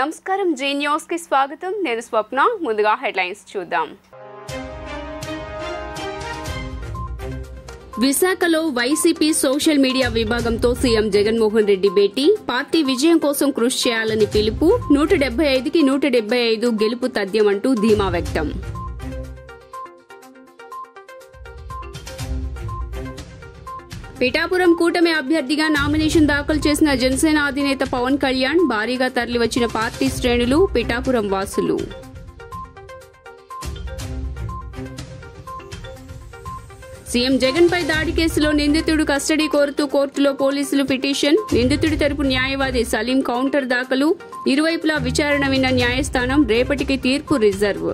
నమస్కారం G news కి స్వాగతం నేను స్వప్న ముందుగా హెడ్లైన్స్ చూద్దాం విశాఖలో వైసీపీ సోషల్ మీడియా విభాగంతో సీఎం జగన్మోహన్ రెడ్డి భేటీ పార్టీ విజయం కోసం కృషి చేయాలని పిలుపు 175కి 175 గెలుపు తథ్యమంటూ ధీమా వ్యక్తం పిఠాపురం కూటమి అభ్యర్థిగా నామినేషన్ దాఖలు చేసిన జనసేన అధినేత పవన్ కళ్యాణ్ భారీగా తరలివచ్చిన పార్టీ శ్రేణులు పిఠాపురం వాసులు సీఎం జగన్ పై దాడి కేసులో నిందితుడు కస్టడీ కోరుతూ కోర్టులో పోలీసులు పిటిషన్ నిందితుడి తరపు న్యాయవాది సలీం కౌంటర్ దాఖలు ఇరువైపులా విచారణ విన్న న్యాయస్థానం రేపటికి తీర్పు రిజర్వ్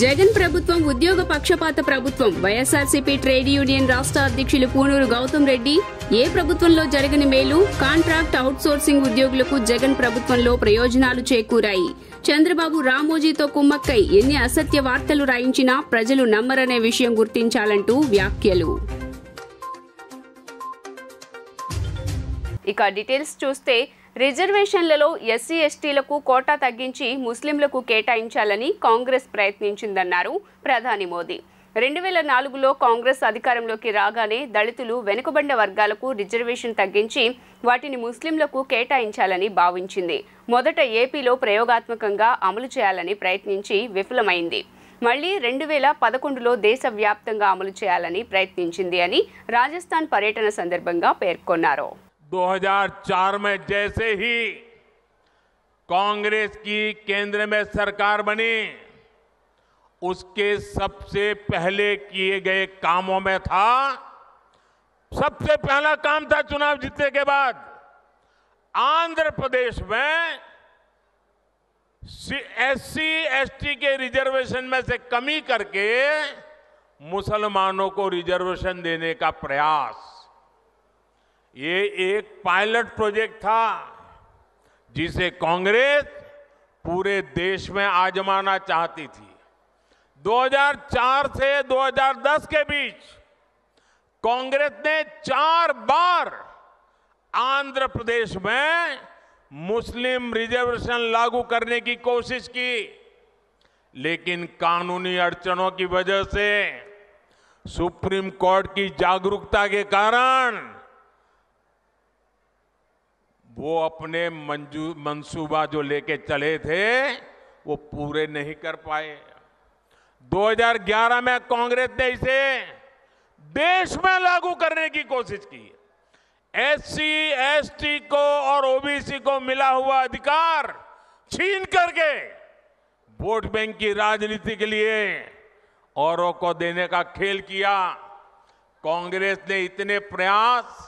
జగన్ ప్రభుత్వం ఉద్యోగ పక్షపాత ప్రభుత్వం వైఎస్ఆర్సీపీ ట్రేడ్ యూనియన్ రాష్ట్ర అధ్యక్షులు పూనూరు గౌతమ్ రెడ్డి ఏ ప్రభుత్వంలో జరగని మేలు కాంట్రాక్ట్ అవుట్సోర్సింగ్ ఉద్యోగులకు జగన్ ప్రభుత్వంలో ప్రయోజనాలు చేకూరాయి చంద్రబాబు రామోజీతో కుమ్మక్కై ఎన్ని అసత్య వార్తలు రాయించినా ప్రజలు నమ్మరనే విషయం గుర్తించాలంటూ వ్యాఖ్యలు ఇక డీటెయిల్స్ చూస్తే రిజర్వేషన్లలో ఎస్సీ ఎస్టీలకు కోటా తగ్గించి ముస్లింలకు కేటాయించాలని కాంగ్రెస్ ప్రయత్నించిందన్నారు ప్రధాని మోదీ 2004లో కాంగ్రెస్ అధికారంలోకి రాగానే దళితులు వెనుకబడిన వర్గాలకు రిజర్వేషన్ తగ్గించి వాటిని ముస్లింలకు కేటాయించాలని భావించింది మొదట ఏపీలో ప్రయోగాత్మకంగా అమలు చేయాలని ప్రయత్నించి విఫలమైంది మళ్లీ 2011లో దేశవ్యాప్తంగా అమలు చేయాలని ప్రయత్నించింది అని రాజస్థాన్ పర్యటన సందర్భంగా పేర్కొన్నారు 2004 में जैसे ही कांग्रेस की केंद्र में सरकार बनी उसके सबसे पहले किए गए कामों में था सबसे पहला काम था चुनाव जीतने के बाद आंध्र प्रदेश में एससी एसटी के रिजर्वेशन में से कमी करके मुसलमानों को रिजर्वेशन देने का प्रयास ये एक पायलट प्रोजेक्ट था जिसे कांग्रेस पूरे देश में आजमाना चाहती थी 2004 से 2010 के बीच कांग्रेस ने 4 बार आंध्र प्रदेश में मुस्लिम रिजर्वेशन लागू करने की कोशिश की लेकिन कानूनी अड़चनों की वजह से सुप्रीम कोर्ट की जागरूकता के कारण वो अपने मंसूबा जो लेके चले थे वो पूरे नहीं कर पाए 2011 में कांग्रेस ने इसे देश में लागू करने की कोशिश की एससी एसटी को और ओबीसी को मिला हुआ अधिकार छीन करके वोट बैंक की राजनीति के लिए औरों को देने का खेल किया कांग्रेस ने इतने प्रयास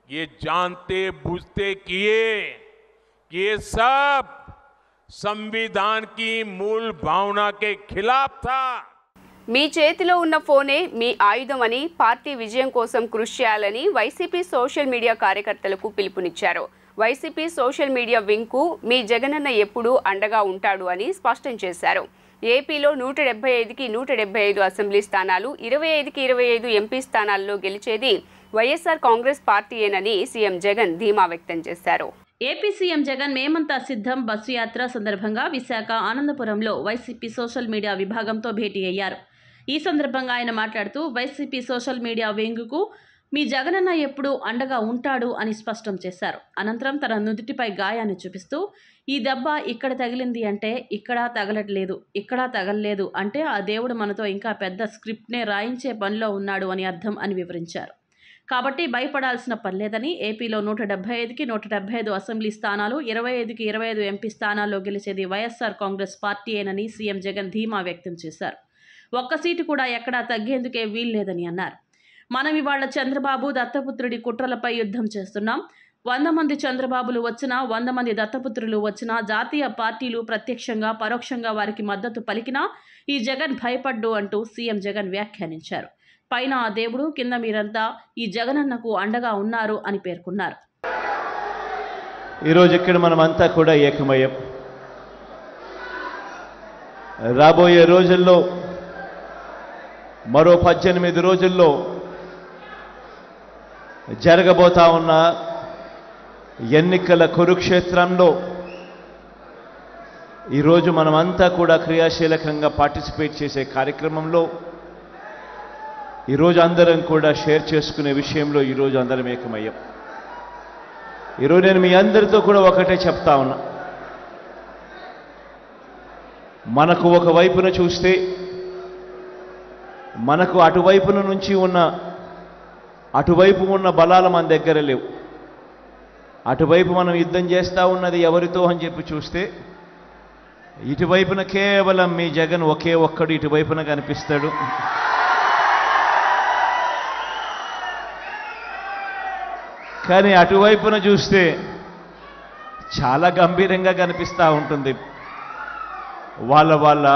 ये जानते बूझते किए कि ये सब संविधान की मूल भावना के खिलाफ था మీ చేతిలో ఉన్న ఫోనే మీ ఆయుధమని పార్టీ విజయం కోసం కృషి చేయాలని వైసీపీ సోషల్ మీడియా కార్యకర్తలకు పిలుపునిచ్చారు వైసీపీ సోషల్ మీడియా వింగ్కు మీ జగనన్న ఎప్పుడూ అండగా ఉంటాడు అని స్పష్టం చేశారు ఏపీలో 175కి 175 అసెంబ్లీ స్థానాలు 25కి 25 ఎంపీ స్థానాల్లో గెలిచేది వైఎస్ఆర్ కాంగ్రెస్ పార్టీయేనని సీఎం జగన్ ధీమా వ్యక్తం చేశారు ఏపీ సీఎం జగన్ మేమంతా సిద్ధం బస్సు యాత్ర సందర్భంగా విశాఖ ఆనందపురంలో వైసీపీ సోషల్ మీడియా విభాగంతో భేటీ అయ్యారు ఈ సందర్భంగా ఆయన మాట్లాడుతూ వైసీపీ సోషల్ మీడియా వింగ్కు మీ జగనన్న ఎప్పుడూ అండగా ఉంటాడు అని స్పష్టం చేశారు అనంతరం తన నుదుటిపై గాయాన్ని చూపిస్తూ ఈ దెబ్బ ఇక్కడ తగిలింది అంటే ఇక్కడ తగలట్లేదు ఇక్కడ తగలలేదు అంటే ఆ దేవుడు మనతో ఇంకా పెద్ద స్క్రిప్ట్నే రాయించే పనిలో ఉన్నాడు అని అర్థం అని వివరించారు కాబట్టి భయపడాల్సిన పనిలేదని ఏపీలో 175కి 175 అసెంబ్లీ స్థానాలు 25కి 25 ఎంపీ స్థానాల్లో గెలిచేది వైఎస్ఆర్ కాంగ్రెస్ పార్టీయేనని సీఎం జగన్ ధీమా వ్యక్తం చేశారు ఒక్క సీటు కూడా ఎక్కడా తగ్గేందుకే వీల్లేదని అన్నారు మనం ఇవాళ చంద్రబాబు దత్తపుత్రుడి కుట్రలపై యుద్ధం చేస్తున్నాం 100 మంది చంద్రబాబులు వచ్చినా 100 మంది దత్తపుత్రులు వచ్చినా జాతీయ పార్టీలు ప్రత్యక్షంగా పరోక్షంగా వారికి మద్దతు పలికినా ఈ జగన్ భయపడ్డు అంటూ సీఎం జగన్ వ్యాఖ్యానించారు పైన ఆ దేవుడు కింద మీరంతా ఈ జగనన్నకు అండగా ఉన్నారు అని పేర్కొన్నారు ఈ రోజు ఇక్కడ మనమంతా కూడా ఏకమయ్యాం రాబోయే రోజుల్లో మరో 18 రోజుల్లో జరగబోతా ఉన్న ఎన్నికల కురుక్షేత్రంలో ఈరోజు మనమంతా కూడా క్రియాశీలకంగా పార్టిసిపేట్ చేసే కార్యక్రమంలో ఈరోజు అందరం కూడా షేర్ చేసుకునే విషయంలో ఈరోజు అందరం ఏకమయ్యాం. ఈరోజు నేను మీ అందరితో కూడా ఒకటే చెప్తా ఉన్నా, మనకు ఒక వైపున చూస్తే మనకు అటువైపు ఉన్న బలాలు మన దగ్గర లేవు. అటువైపు మనం యుద్ధం చేస్తూ ఉన్నది ఎవరితో అని చెప్పి చూస్తే ఇటువైపున కేవలం మీ జగన్ ఒకే ఒక్కడు ఇటువైపున కనిపిస్తాడు. కానీ అటువైపున చూస్తే చాలా గంభీరంగా కనిపిస్తూ ఉంటుంది. వాళ్ళ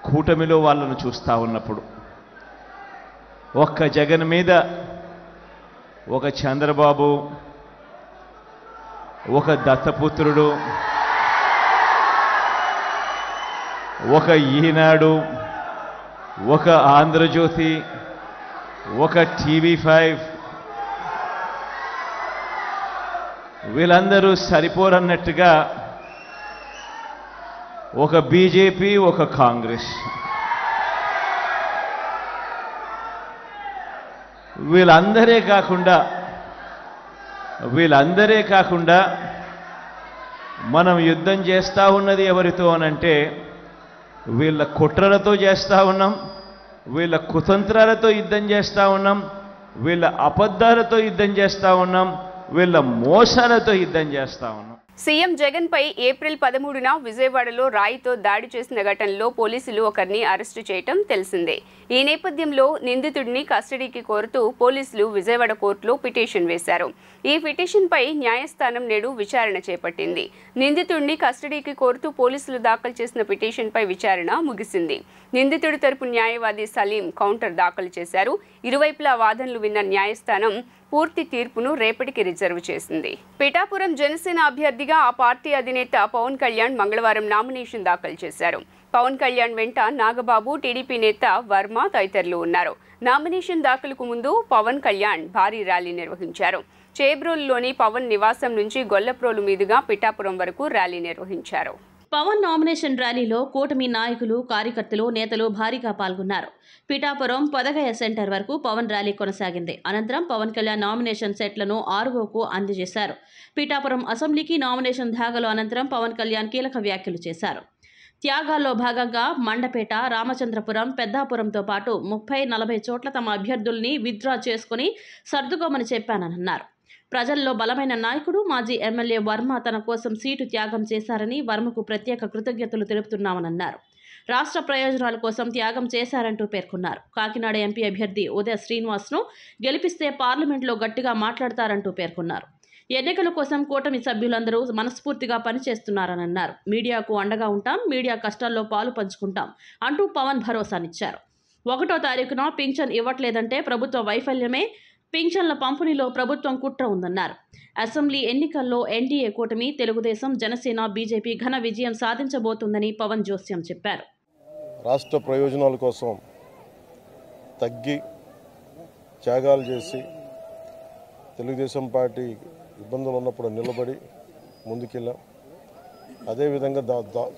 కూటమిలో వాళ్ళను చూస్తూ ఉన్నప్పుడు ఒక్క జగన్ మీద ఒక చంద్రబాబు, ఒక దత్తపుత్రుడు, ఒక ఈనాడు, ఒక ఆంధ్రజ్యోతి, ఒక TV5 వీళ్ళందరూ సరిపోరన్నట్టుగా ఒక బీజేపీ, ఒక కాంగ్రెస్, వీళ్ళందరే కాకుండా మనం యుద్ధం చేస్తూ ఉన్నది ఎవరితో అనంటే వీళ్ళ కుట్రలతో చేస్తూ ఉన్నాం, వీళ్ళ కుతంత్రాలతో యుద్ధం చేస్తూ ఉన్నాం, వీళ్ళ అబద్ధాలతో యుద్ధం చేస్తూ ఉన్నాం, వీళ్ళ మోసాలతో యుద్ధం చేస్తూ ఉన్నాం. సీఎం జగన్ పై ఏప్రిల్ 13న విజయవాడలో రాయితో దాడి చేసిన ఘటనలో పోలీసులు ఒకరిని అరెస్టు చేయటం తెలిసిందే. ఈ నేపథ్యంలో నిందితుడిని కస్టడీకి కోరుతూ పోలీసులు విజయవాడ కోర్టులో పిటిషన్ వేశారు. ఈ పిటిషన్పై న్యాయస్థానం నేడు విచారణ చేపట్టింది. నిందితుడిని కస్టడీకి కోరుతూ పోలీసులు దాఖలు చేసిన పిటిషన్పై విచారణ ముగిసింది. నిందితుడి తరపు న్యాయవాది సలీం కౌంటర్ దాఖలు చేశారు. ఇరువైపులా వాదనలు విన్న న్యాయస్థానం పూర్తి తీర్పును రేపటికి రిజర్వ్ చేసింది. పిఠాపురం జనసేన అభ్యర్థిగా ఆ పార్టీ అధినేత పవన్ కళ్యాణ్ మంగళవారం నామినేషన్ దాఖలు చేశారు. పవన్ కళ్యాణ్ వెంట నాగబాబు, టీడీపీ నేత వర్మ తదితరులు ఉన్నారు. నామినేషన్ దాఖలుకు ముందు పవన్ కళ్యాణ్ భారీ ర్యాలీ నిర్వహించారు. చేబ్రోలులోని పవన్ నివాసం నుంచి గొల్లప్రోలు మీదుగా పిఠాపురం వరకు ర్యాలీ నిర్వహించారు. పవన్ నామినేషన్ ర్యాలీలో కూటమి నాయకులు, కార్యకర్తలు, నేతలు భారీగా పాల్గొన్నారు. పిఠాపురం పొదగయ్య సెంటర్ వరకు పవన్ ర్యాలీ కొనసాగింది. అనంతరం పవన్ కళ్యాణ్ నామినేషన్ సెట్లను ఆర్ఓకు అందజేశారు. పిఠాపురం అసెంబ్లీకి నామినేషన్ దాఖలు అనంతరం పవన్ కళ్యాణ్ కీలక వ్యాఖ్యలు చేశారు. త్యాగాల్లో భాగంగా మండపేట, రామచంద్రపురం, పెద్దాపురంతో పాటు 30-40 చోట్ల తమ అభ్యర్థుల్ని విత్డ్రా చేసుకుని సర్దుకోమని చెప్పానన్నారు. ప్రజల్లో బలమైన నాయకుడు మాజీ ఎమ్మెల్యే వర్మ తన కోసం సీటు త్యాగం చేశారని వర్మకు ప్రత్యేక కృతజ్ఞతలు తెలుపుతున్నామన్నారు. రాష్ట్ర ప్రయోజనాల కోసం త్యాగం చేశారంటూ పేర్కొన్నారు. కాకినాడ ఎంపీ అభ్యర్థి ఉదయ శ్రీనివాస్ను గెలిపిస్తే పార్లమెంట్లో గట్టిగా మాట్లాడతారంటూ పేర్కొన్నారు. ఎన్నికల కోసం కూటమి సభ్యులందరూ మనస్ఫూర్తిగా పనిచేస్తున్నారన్నారు. మీడియాకు అండగా ఉంటాం, మీడియా కష్టాల్లో పాలు పంచుకుంటాం అంటూ పవన్ భరోసానిచ్చారు. 1వ తారీఖున పింఛన్ ఇవ్వట్లేదంటే ప్రభుత్వ వైఫల్యమే, పింఛన్ల పంపిణీలో ప్రభుత్వం కుట్ర ఉందన్నారు. అసెంబ్లీ ఎన్నికల్లో ఎన్డీఏ కూటమి తెలుగుదేశం, జనసేన, బీజేపీ ఘన విజయం సాధించబోతుందని పవన్ జోస్యం చెప్పారు. రాష్ట్ర ప్రయోజనాల కోసం తగ్గి త్యాగాలు చేసి తెలుగుదేశం పార్టీ ఇబ్బందులు ఉన్నప్పుడు నిలబడి ముందుకెళ్ళాం. అదేవిధంగా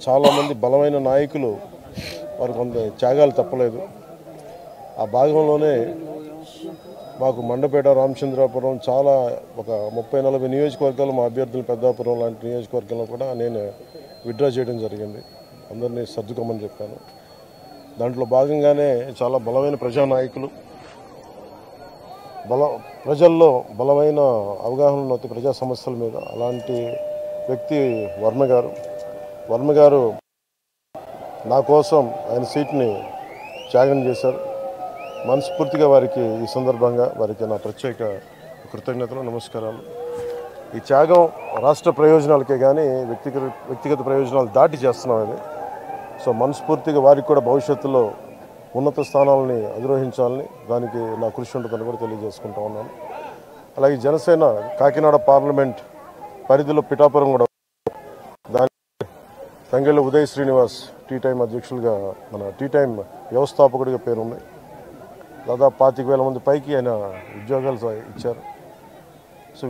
చాలామంది బలమైన నాయకులు వారు కొంత త్యాగాలు తప్పలేదు. ఆ భాగంలోనే మాకు మండపేట, రామచంద్రాపురం చాలా ఒక 30-40 నియోజకవర్గాలు మా అభ్యర్థులు పెద్దాపురం లాంటి నియోజకవర్గంలో కూడా నేను విత్డ్రా చేయడం జరిగింది. అందరినీ సర్దుకోమని చెప్పాను. దాంట్లో భాగంగానే చాలా బలమైన ప్రజానాయకులు, ప్రజల్లో బలమైన అవగాహన ఉన్న ప్రజా సమస్యల మీద అలాంటి వ్యక్తి వర్మ గారు నా కోసం ఆయన సీట్ని త్యాగం చేశారు. మనస్ఫూర్తిగా వారికి ఈ సందర్భంగా వారికి నా ప్రత్యేక కృతజ్ఞతలు, నమస్కారాలు. ఈ త్యాగం రాష్ట్ర ప్రయోజనాలకే కానీ వ్యక్తిగత ప్రయోజనాలు దాటి చేస్తున్నాం అది. సో మనస్ఫూర్తిగా వారికి కూడా భవిష్యత్తులో ఉన్నత స్థానాలని అధిరోహించాలని దానికి నా కృషి ఉంటుందని కూడా తెలియజేసుకుంటా ఉన్నాను. అలాగే జనసేన కాకినాడ పార్లమెంట్ పరిధిలో పిఠాపురం కూడా దాని తంగెళ్ళ ఉదయ్ శ్రీనివాస్ టీ టైం అధ్యక్షులుగా, మన టీ టైం వ్యవస్థాపకుడిగా పేరున్నాయి. దాదాపు 25,000 మంది పైకి ఆయన ఉద్యోగాలు ఇచ్చారు. సో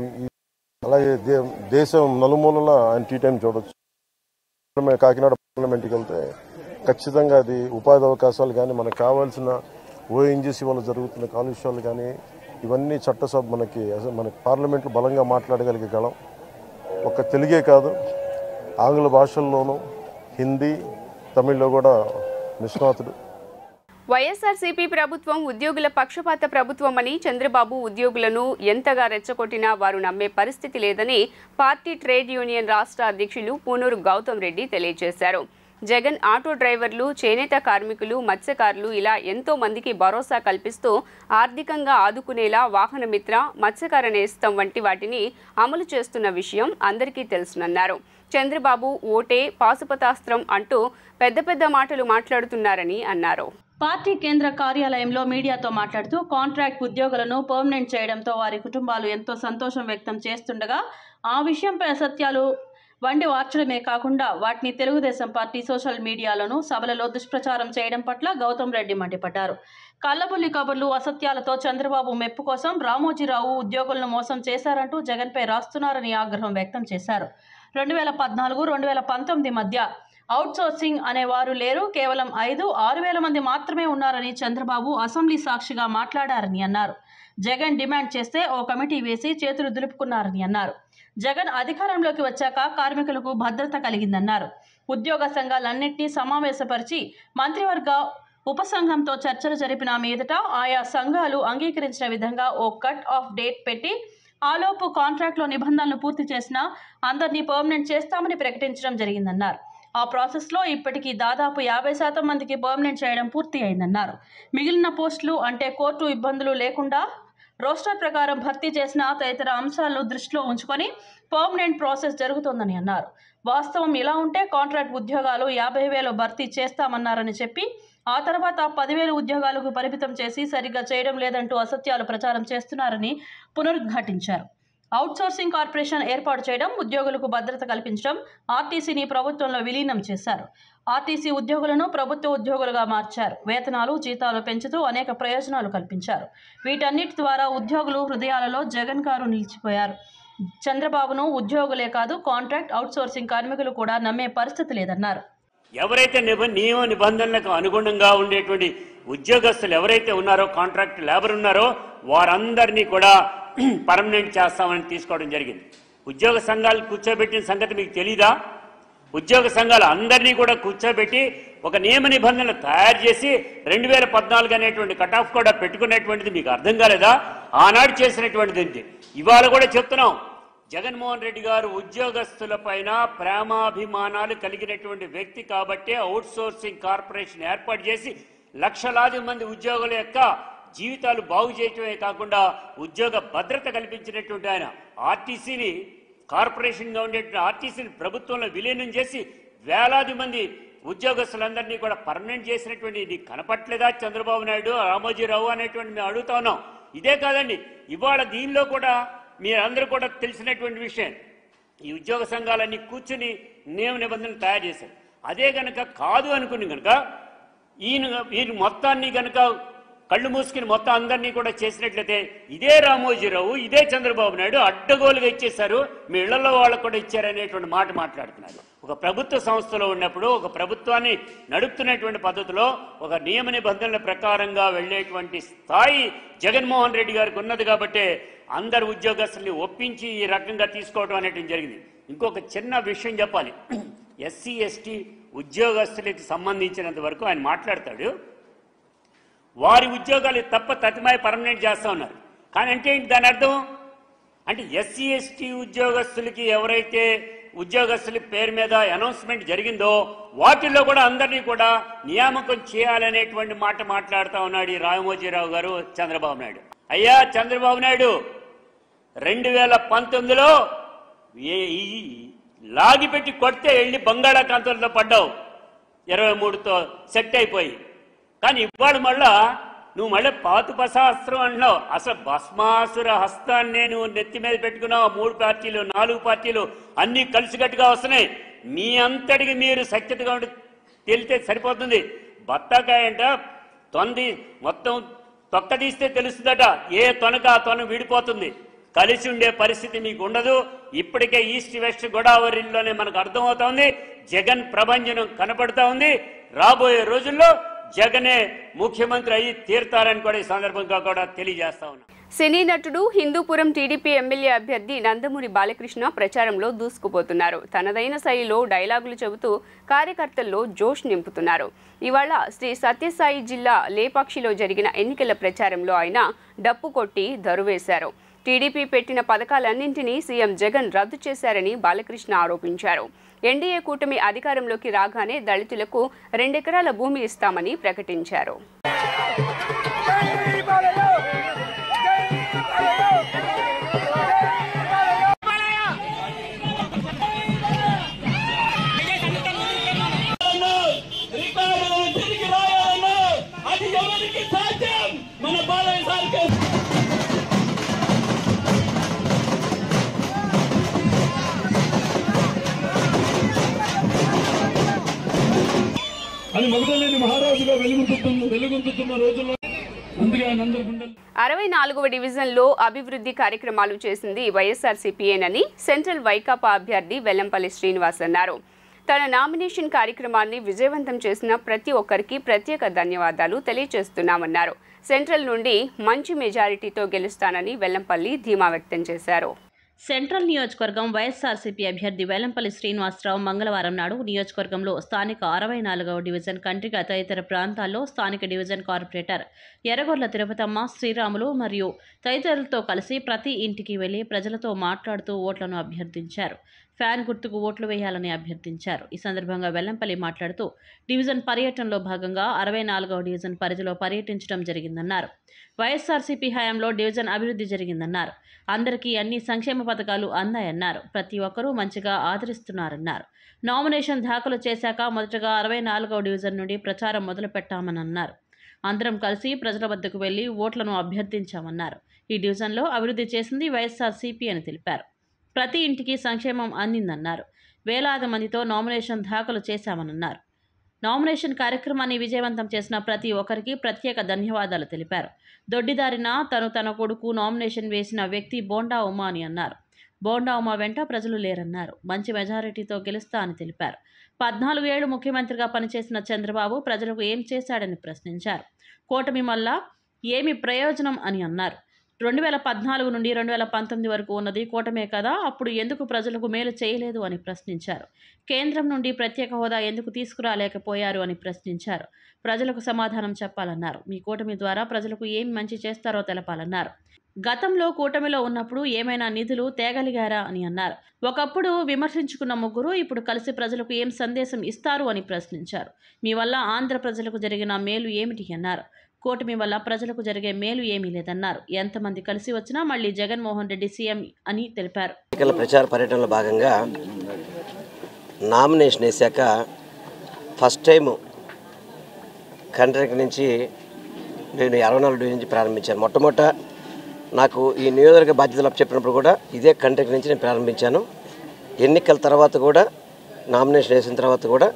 అలాగే దేశం నలుమూలల ఆయన టీ టైం చూడొచ్చు. కాకినాడ పార్లమెంట్కి వెళ్తే ఖచ్చితంగా అది ఉపాధి అవకాశాలు కానీ మనకు కావాల్సిన ఓఎన్జీసీ వల్ల జరుగుతున్న కాలుష్యాలు కానీ ఇవన్నీ చట్టసభ మన పార్లమెంట్లో బలంగా మాట్లాడగలిగే గళం. ఒక్క తెలుగే కాదు, ఆంగ్ల భాషల్లోనూ హిందీ తమిళ్లో కూడా నిష్ణాతుడు. వైఎస్ఆర్సీపీ ప్రభుత్వం ఉద్యోగుల పక్షపాత ప్రభుత్వమని చంద్రబాబు ఉద్యోగులను ఎంతగా రెచ్చగొట్టినా వారు నమ్మే పరిస్థితి లేదని పార్టీ ట్రేడ్ యూనియన్ రాష్ట్ర అధ్యక్షులు పూనూరు గౌతమ్ రెడ్డి తెలియజేశారు. జగన్ ఆటో డ్రైవర్లు, చేనేత కార్మికులు, మత్స్యకారులు ఇలా ఎంతో మందికి భరోసా కల్పిస్తూ ఆర్థికంగా ఆదుకునేలా వాహన మిత్ర, మత్స్యకార నేస్తం వంటి వాటిని అమలు చేస్తున్న విషయం అందరికీ తెలుసునన్నారు. చంద్రబాబు ఓటే పాశుపతాస్త్రం అంటూ పెద్ద పెద్ద మాటలు మాట్లాడుతున్నారని అన్నారు. పార్టీ కేంద్ర కార్యాలయంలో మీడియాతో మాట్లాడుతూ కాంట్రాక్ట్ ఉద్యోగులను పర్మనెంట్ చేయడంతో వారి కుటుంబాలు ఎంతో సంతోషం వ్యక్తం చేస్తుండగా ఆ విషయంపై అసత్యాలు వండి వార్చడమే కాకుండా వాటిని తెలుగుదేశం పార్టీ సోషల్ మీడియాలోనూ సభలలో దుష్ప్రచారం చేయడం పట్ల గౌతమ్ రెడ్డి మండిపడ్డారు. కళ్ళబుల్లి కబుర్లు, అసత్యాలతో చంద్రబాబు మెప్పు కోసం రామోజీరావు ఉద్యోగులను మోసం చేశారంటూ జగన్పై రాస్తున్నారని ఆగ్రహం వ్యక్తం చేశారు. 2014-2019 మధ్య అవుట్సోర్సింగ్ అనేవారు లేరు, కేవలం 5-6 వేల మంది మాత్రమే ఉన్నారని చంద్రబాబు అసెంబ్లీ సాక్షిగా మాట్లాడారని అన్నారు. జగన్ డిమాండ్ చేస్తే ఓ కమిటీ వేసి చేతులు దులుపుకున్నారని అన్నారు. జగన్ అధికారంలోకి వచ్చాక కార్మికులకు భద్రత కలిగిందన్నారు. ఉద్యోగ సంఘాలన్నింటినీ సమావేశపరిచి మంత్రివర్గ ఉపసంఘంతో చర్చలు జరిపిన మీదట ఆయా సంఘాలు అంగీకరించిన విధంగా ఓ కట్ ఆఫ్ డేట్ పెట్టి ఆలోపు కాంట్రాక్ట్లో నిబంధనలు పూర్తి చేసినా అందరినీ పర్మనెంట్ చేస్తామని ప్రకటించడం జరిగిందన్నారు. ఆ ప్రాసెస్లో ఇప్పటికీ దాదాపు 50% మందికి పర్మనెంట్ చేయడం పూర్తి అయిందన్నారు. మిగిలిన పోస్టులు అంటే కోర్టు ఇబ్బందులు లేకుండా రోస్టర్ ప్రకారం భర్తీ చేసిన తదితర అంశాలను దృష్టిలో ఉంచుకొని పర్మనెంట్ ప్రాసెస్ జరుగుతోందని అన్నారు. వాస్తవం ఇలా ఉంటే కాంట్రాక్ట్ ఉద్యోగాలు 50,000 భర్తీ చేస్తామన్నారని చెప్పి ఆ తర్వాత 10,000 ఉద్యోగాలకు పరిమితం చేసి సరిగ్గా చేయడం లేదంటూ అసత్యాలు ప్రచారం చేస్తున్నారని పునరుద్ఘాటించారు. అవుట్సోర్సింగ్ కార్పొరేషన్ ఏర్పాటు చేయడం, ఉద్యోగులకు భద్రత కల్పించడం, ఆర్టీసీని ప్రభుత్వంలో విలీనం చేశారు. ఆర్టీసీ ఉద్యోగులను ప్రభుత్వ ఉద్యోగులుగా మార్చారు. వేతనాలు, జీతాలు పెంచుతూ అనేక ప్రయోజనాలు కల్పించారు. వీటన్నిటి ద్వారా ఉద్యోగులు హృదయాలలో జగన్ గారు నిలిచిపోయారు. చంద్రబాబును ఉద్యోగులే కాదు, కాంట్రాక్ట్ అవుట్సోర్సింగ్ కార్మికులు కూడా నమ్మే పరిస్థితి లేదన్నారు. ఎవరైతే నియమ నిబంధనలకు అనుగుణంగా ఉండేటువంటి ఉద్యోగస్తులు ఎవరైతే ఉన్నారో, కాంట్రాక్ట్ లేబర్ ఉన్నారో వారందరినీ కూడా పర్మనెంట్ చేస్తామని తీసుకోవడం జరిగింది. ఉద్యోగ సంఘాలు కూర్చోబెట్టిన సంగతి మీకు తెలీదా? ఉద్యోగ సంఘాలు అందరినీ కూడా కూర్చోబెట్టి ఒక నియమ నిబంధనలు తయారు చేసి 2014 అనేటువంటి కట్ ఆఫ్ కూడా పెట్టుకునేటువంటిది మీకు అర్థం కాలేదా? ఆనాడు చేసినటువంటిది ఇవాళ కూడా చెప్తున్నాం. జగన్మోహన్ రెడ్డి గారు ఉద్యోగస్తుల పైన ప్రేమాభిమానాలు కలిగినటువంటి వ్యక్తి కాబట్టి అవుట్సోర్సింగ్ కార్పొరేషన్ ఏర్పాటు చేసి లక్షలాది మంది ఉద్యోగుల యొక్క జీవితాలు బాగు చేయటమే కాకుండా ఉద్యోగ భద్రత కల్పించినటువంటి ఆయన ఆర్టీసీని కార్పొరేషన్గా ఉండేటువంటి ఆర్టీసీని ప్రభుత్వంలో విలీనం చేసి వేలాది మంది ఉద్యోగస్తులందరినీ కూడా పర్మనెంట్ చేసినటువంటి ఇది కనపట్లేదా చంద్రబాబు నాయుడు, రామోజీరావు అనేటువంటి మేము అడుగుతా ఉన్నాం. ఇదే కాదండి, ఇవాళ దీనిలో కూడా మీరందరూ కూడా తెలిసినటువంటి విషయం, ఈ ఉద్యోగ సంఘాలన్నీ కూర్చుని నియమ నిబంధనలు తయారు చేశారు. అదే గనక కాదు అనుకుని కనుక ఈయన మొత్తాన్ని కనుక కళ్ళు మూసుకుని మొత్తం అందరినీ కూడా చేసినట్లయితే ఇదే రామోజీరావు, ఇదే చంద్రబాబు నాయుడు అడ్డగోలుగా ఇచ్చేశారు, మీ ఇళ్లలో వాళ్ళకు కూడా ఇచ్చారనేటువంటి మాట మాట్లాడుతున్నారు. ఒక ప్రభుత్వ సంస్థలో ఉన్నప్పుడు, ఒక ప్రభుత్వాన్ని నడుపుతున్నటువంటి పద్ధతిలో ఒక నియమ నిబంధనల ప్రకారంగా వెళ్లేటువంటి స్థాయి జగన్మోహన్ రెడ్డి గారికి ఉన్నది కాబట్టి అందరు ఉద్యోగస్తుల్ని ఒప్పించి ఈ రకంగా తీసుకోవడం అనేటువంటి జరిగింది. ఇంకొక చిన్న విషయం చెప్పాలి. ఎస్సీ ఎస్టీ ఉద్యోగస్తులకు సంబంధించినంత వరకు ఆయన మాట్లాడతాడు, వారి ఉద్యోగాలు తప్ప తతిమాయి పర్మనెంట్ చేస్తా ఉన్నారు. కానీ అంటే ఏంటి దాని అర్థం? అంటే ఎస్సీ ఎస్టీ ఉద్యోగస్తులకి ఎవరైతే ఉద్యోగస్తుల పేరు మీద అనౌన్స్మెంట్ జరిగిందో వాటిల్లో కూడా అందరినీ కూడా నియామకం చేయాలనేటువంటి మాట మాట్లాడుతూ ఉన్నాడు ఈ రామోజీరావు గారు, చంద్రబాబు నాయుడు. అయ్యా చంద్రబాబు నాయుడు, 2019లో లాగిపెట్టి కొడితే వెళ్ళి బంగాళాఖాతంలో పడ్డావు 23తో సెట్ అయిపోయి. కానీ ఇవాళ మళ్ళా నువ్వు మళ్ళీ పాతుపశాస్త్రం అంటున్నావు. అసలు భస్మాసుర హస్తాన్ని నువ్వు నెత్తి మీద పెట్టుకున్నావు. 3 పార్టీలు 4 పార్టీలు అన్నీ కలిసికట్టుగా వస్తున్నాయి. మీ అంతటికి మీరు సఖ్యతగా ఉండి తేలితే సరిపోతుంది. బత్తాకాయ అంట తొంది మొత్తం తొక్కదీస్తే తెలుస్తుందట, ఏ తొనక ఆ తొన విడిపోతుంది. కలిసి ఉండే పరిస్థితి మీకు ఉండదు. ఇప్పటికే ఈస్ట్ వెస్ట్ గోదావరిలోనే మనకు అర్థమవుతోంది. జగన్ ప్రభంజనం కనపడుతూ ఉంది. రాబోయే రోజుల్లో జగనే ముఖ్యమంత్రి అయ్యి తీరుతారని కూడా ఈ సందర్భంగా కూడా తెలియజేస్తా ఉన్నా. సినీ నటుడు హిందూపురం టీడీపీ ఎమ్మెల్యే అభ్యర్థి నందమూరి బాలకృష్ణ ప్రచారంలో దూసుకుపోతున్నారు. తనదైన శైలిలో డైలాగులు చెబుతూ కార్యకర్తల్లో జోష్ నింపుతున్నారు. ఇవాళ శ్రీ సత్యసాయి జిల్లా లేపాక్షిలో జరిగిన ఎన్నికల ప్రచారంలో ఆయన డప్పు కొట్టి దరువేశారు. టీడీపీ పెట్టిన పథకాలన్నింటినీ సీఎం జగన్ రద్దు చేశారని బాలకృష్ణ ఆరోపించారు. ఎన్డీఏ కూటమి అధికారంలోకి రాగానే దళితులకు 2 ఎకరాల భూమి ఇస్తామని ప్రకటించారు. అని మగధలేని మహారాజుగా వెలుగొందుతున్న రోజుల్లో 64వ డివిజన్లో అభివృద్ధి కార్యక్రమాలు చేసింది వైఎస్ఆర్సీపీయేనని సెంట్రల్ వైకాపా అభ్యర్థి వెల్లంపల్లి శ్రీనివాస్ అన్నారు. తన నామినేషన్ కార్యక్రమాన్ని విజయవంతం చేసిన ప్రతి ఒక్కరికి ప్రత్యేక ధన్యవాదాలు తెలియజేస్తున్నామన్నారు. సెంట్రల్ నుండి మంచి మెజారిటీతో గెలుస్తానని వెల్లంపల్లి ధీమా వ్యక్తం చేశారు. సెంట్రల్ నియోజకవర్గం వైఎస్ఆర్సీపీ అభ్యర్థి వెల్లంపల్లి శ్రీనివాసరావు మంగళవారం నాడు నియోజకవర్గంలో స్థానిక 64వ డివిజన్ కంట్రిక తదితర ప్రాంతాల్లో స్థానిక డివిజన్ కార్పొరేటర్ ఎర్రగొర్ల తిరుపతమ్మ, శ్రీరాములు మరియు తదితరులతో కలిసి ప్రతి ఇంటికి వెళ్లి ప్రజలతో మాట్లాడుతూ ఓట్లను అభ్యర్థించారు. ఫ్యాన్ గుర్తుకు ఓట్లు వేయాలని అభ్యర్థించారు. ఈ సందర్భంగా వెల్లంపల్లి మాట్లాడుతూ డివిజన్ పర్యటనలో భాగంగా 64వ డివిజన్ పరిధిలో పర్యటించడం జరిగిందన్నారు. వైఎస్ఆర్సీపీ హయాంలో డివిజన్ అభివృద్ధి జరిగిందన్నారు. అందరికీ అన్ని సంక్షేమ పథకాలు అందాయన్నారు. ప్రతి ఒక్కరూ మంచిగా ఆదరిస్తున్నారన్నారు. నామినేషన్ దాఖలు చేశాక మొదటగా 64వ డివిజన్ నుండి ప్రచారం మొదలు పెట్టామని అన్నారు. అందరం కలిసి ప్రజల వద్దకు వెళ్లి ఓట్లను అభ్యర్థించామన్నారు. ఈ డివిజన్లో అభివృద్ధి చేసింది వైఎస్ఆర్సీపీ అని తెలిపారు. ప్రతి ఇంటికి సంక్షేమం అందిందన్నారు. వేలాది మందితో నామినేషన్ దాఖలు చేశామన్నారు. నామినేషన్ కార్యక్రమాన్ని విజయవంతం చేసిన ప్రతి ఒక్కరికి ప్రత్యేక ధన్యవాదాలు తెలిపారు. దొడ్డిదారిన తన కొడుకు నామినేషన్ వేసిన వ్యక్తి బోండా ఉమా అని అన్నారు. బోండా ఉమా వెంట ప్రజలు లేరన్నారు. మంచి మెజారిటీతో గెలుస్తా అని తెలిపారు. 14 ఏళ్లు ముఖ్యమంత్రిగా పనిచేసిన చంద్రబాబు ప్రజలకు ఏం చేశాడని ప్రశ్నించారు. కూటమి వల్ల ఏమి ప్రయోజనం అని అన్నారు. 2014 నుండి 2019 వరకు ఉన్నది కూటమే కదా, అప్పుడు ఎందుకు ప్రజలకు మేలు చేయలేదు అని ప్రశ్నించారు. కేంద్రం నుండి ప్రత్యేక హోదా ఎందుకు తీసుకురాలేకపోయారు అని ప్రశ్నించారు. ప్రజలకు సమాధానం చెప్పాలన్నారు. మీ కూటమి ద్వారా ప్రజలకు ఏం మంచి చేస్తారో తెలపాలన్నారు. గతంలో కూటమిలో ఉన్నప్పుడు ఏమైనా నిధులు తేగలిగారా అని అన్నారు. ఒకప్పుడు విమర్శించుకున్న ముగ్గురు ఇప్పుడు కలిసి ప్రజలకు ఏం సందేశం ఇస్తారు అని ప్రశ్నించారు. మీ వల్ల ఆంధ్ర ప్రజలకు జరిగిన మేలు ఏమిటి అన్నారు. కూటమి వల్ల ప్రజలకు జరిగే మేలు ఏమీ లేదన్నారు. ఎంతమంది కలిసి వచ్చినా మళ్ళీ జగన్మోహన్ రెడ్డి సీఎం అని తెలిపారు. ఎన్నికల ప్రచార పర్యటనలో భాగంగా నామినేషన్ వేశాక ఫస్ట్ టైం కంట్రిక నుంచి నేను 64 డివిజన్ నుంచి ప్రారంభించాను. మొట్టమొదట నాకు ఈ నియోజకవర్గ బాధ్యతలు అప్పచెప్పినప్పుడు కూడా ఇదే కంట్రిక నుంచి నేను ప్రారంభించాను. ఎన్నికల తర్వాత కూడా నామినేషన్ వేసిన తర్వాత కూడా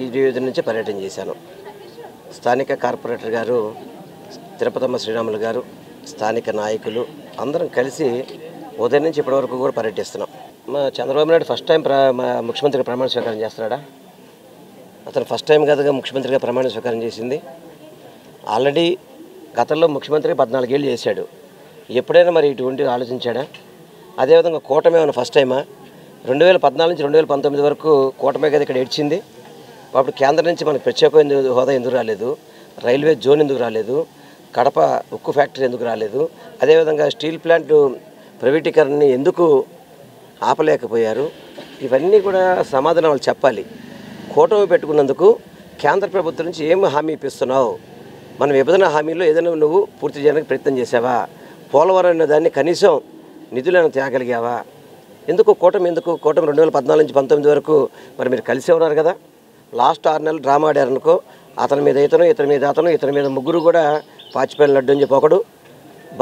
ఈ డివిజన్ నుంచి పర్యటన చేశాను. స్థానిక కార్పొరేటర్ గారు తిరుపతమ్మ శ్రీరాములు గారు, స్థానిక నాయకులు అందరం కలిసి ఉదయం నుంచి ఇప్పటివరకు కూడా పర్యటిస్తున్నాం. మా చంద్రబాబు నాయుడు ఫస్ట్ టైం ముఖ్యమంత్రిగా ప్రమాణ స్వీకారం చేస్తున్నాడా? అతను ఫస్ట్ టైం కదగా ముఖ్యమంత్రిగా ప్రమాణ స్వీకారం చేసింది. ఆల్రెడీ గతంలో ముఖ్యమంత్రి 14 ఏళ్ళు చేశాడు. ఎప్పుడైనా మరి ఇటువంటి ఆలోచించాడా? అదేవిధంగా కూటమి ఏమైనా ఫస్ట్ టైమా? 2014 నుంచి 2019 వరకు కూటమే కదా ఇక్కడ ఏడ్చింది. అప్పుడు కేంద్రం నుంచి మనకు ప్రత్యేక హోదా ఎందుకు రాలేదు? రైల్వే జోన్ ఎందుకు రాలేదు? కడప ఉక్కు ఫ్యాక్టరీ ఎందుకు రాలేదు? అదేవిధంగా స్టీల్ ప్లాంట్ ప్రైవేటీకరణని ఎందుకు ఆపలేకపోయారు? ఇవన్నీ కూడా సమాధానాలు చెప్పాలి. కూటమి పెట్టుకున్నందుకు కేంద్ర ప్రభుత్వం నుంచి ఏం హామీ ఇప్పిస్తున్నావు? మన విభజన హామీలో ఏదైనా నువ్వు పూర్తి చేయడానికి ప్రయత్నం చేసావా? పోలవరం అనే దాన్ని కనీసం నిధులను తేగలిగావా? ఎందుకు కూటమి 2014 నుంచి 19 వరకు మరి మీరు కలిసే ఉన్నారు కదా. లాస్ట్ 6 నెలలు డ్రామా ఆడారనుకో, అతని మీద ఇతని మీద ముగ్గురు కూడా పాచిపోయిన లడ్డు అని చెప్పి ఒకడు,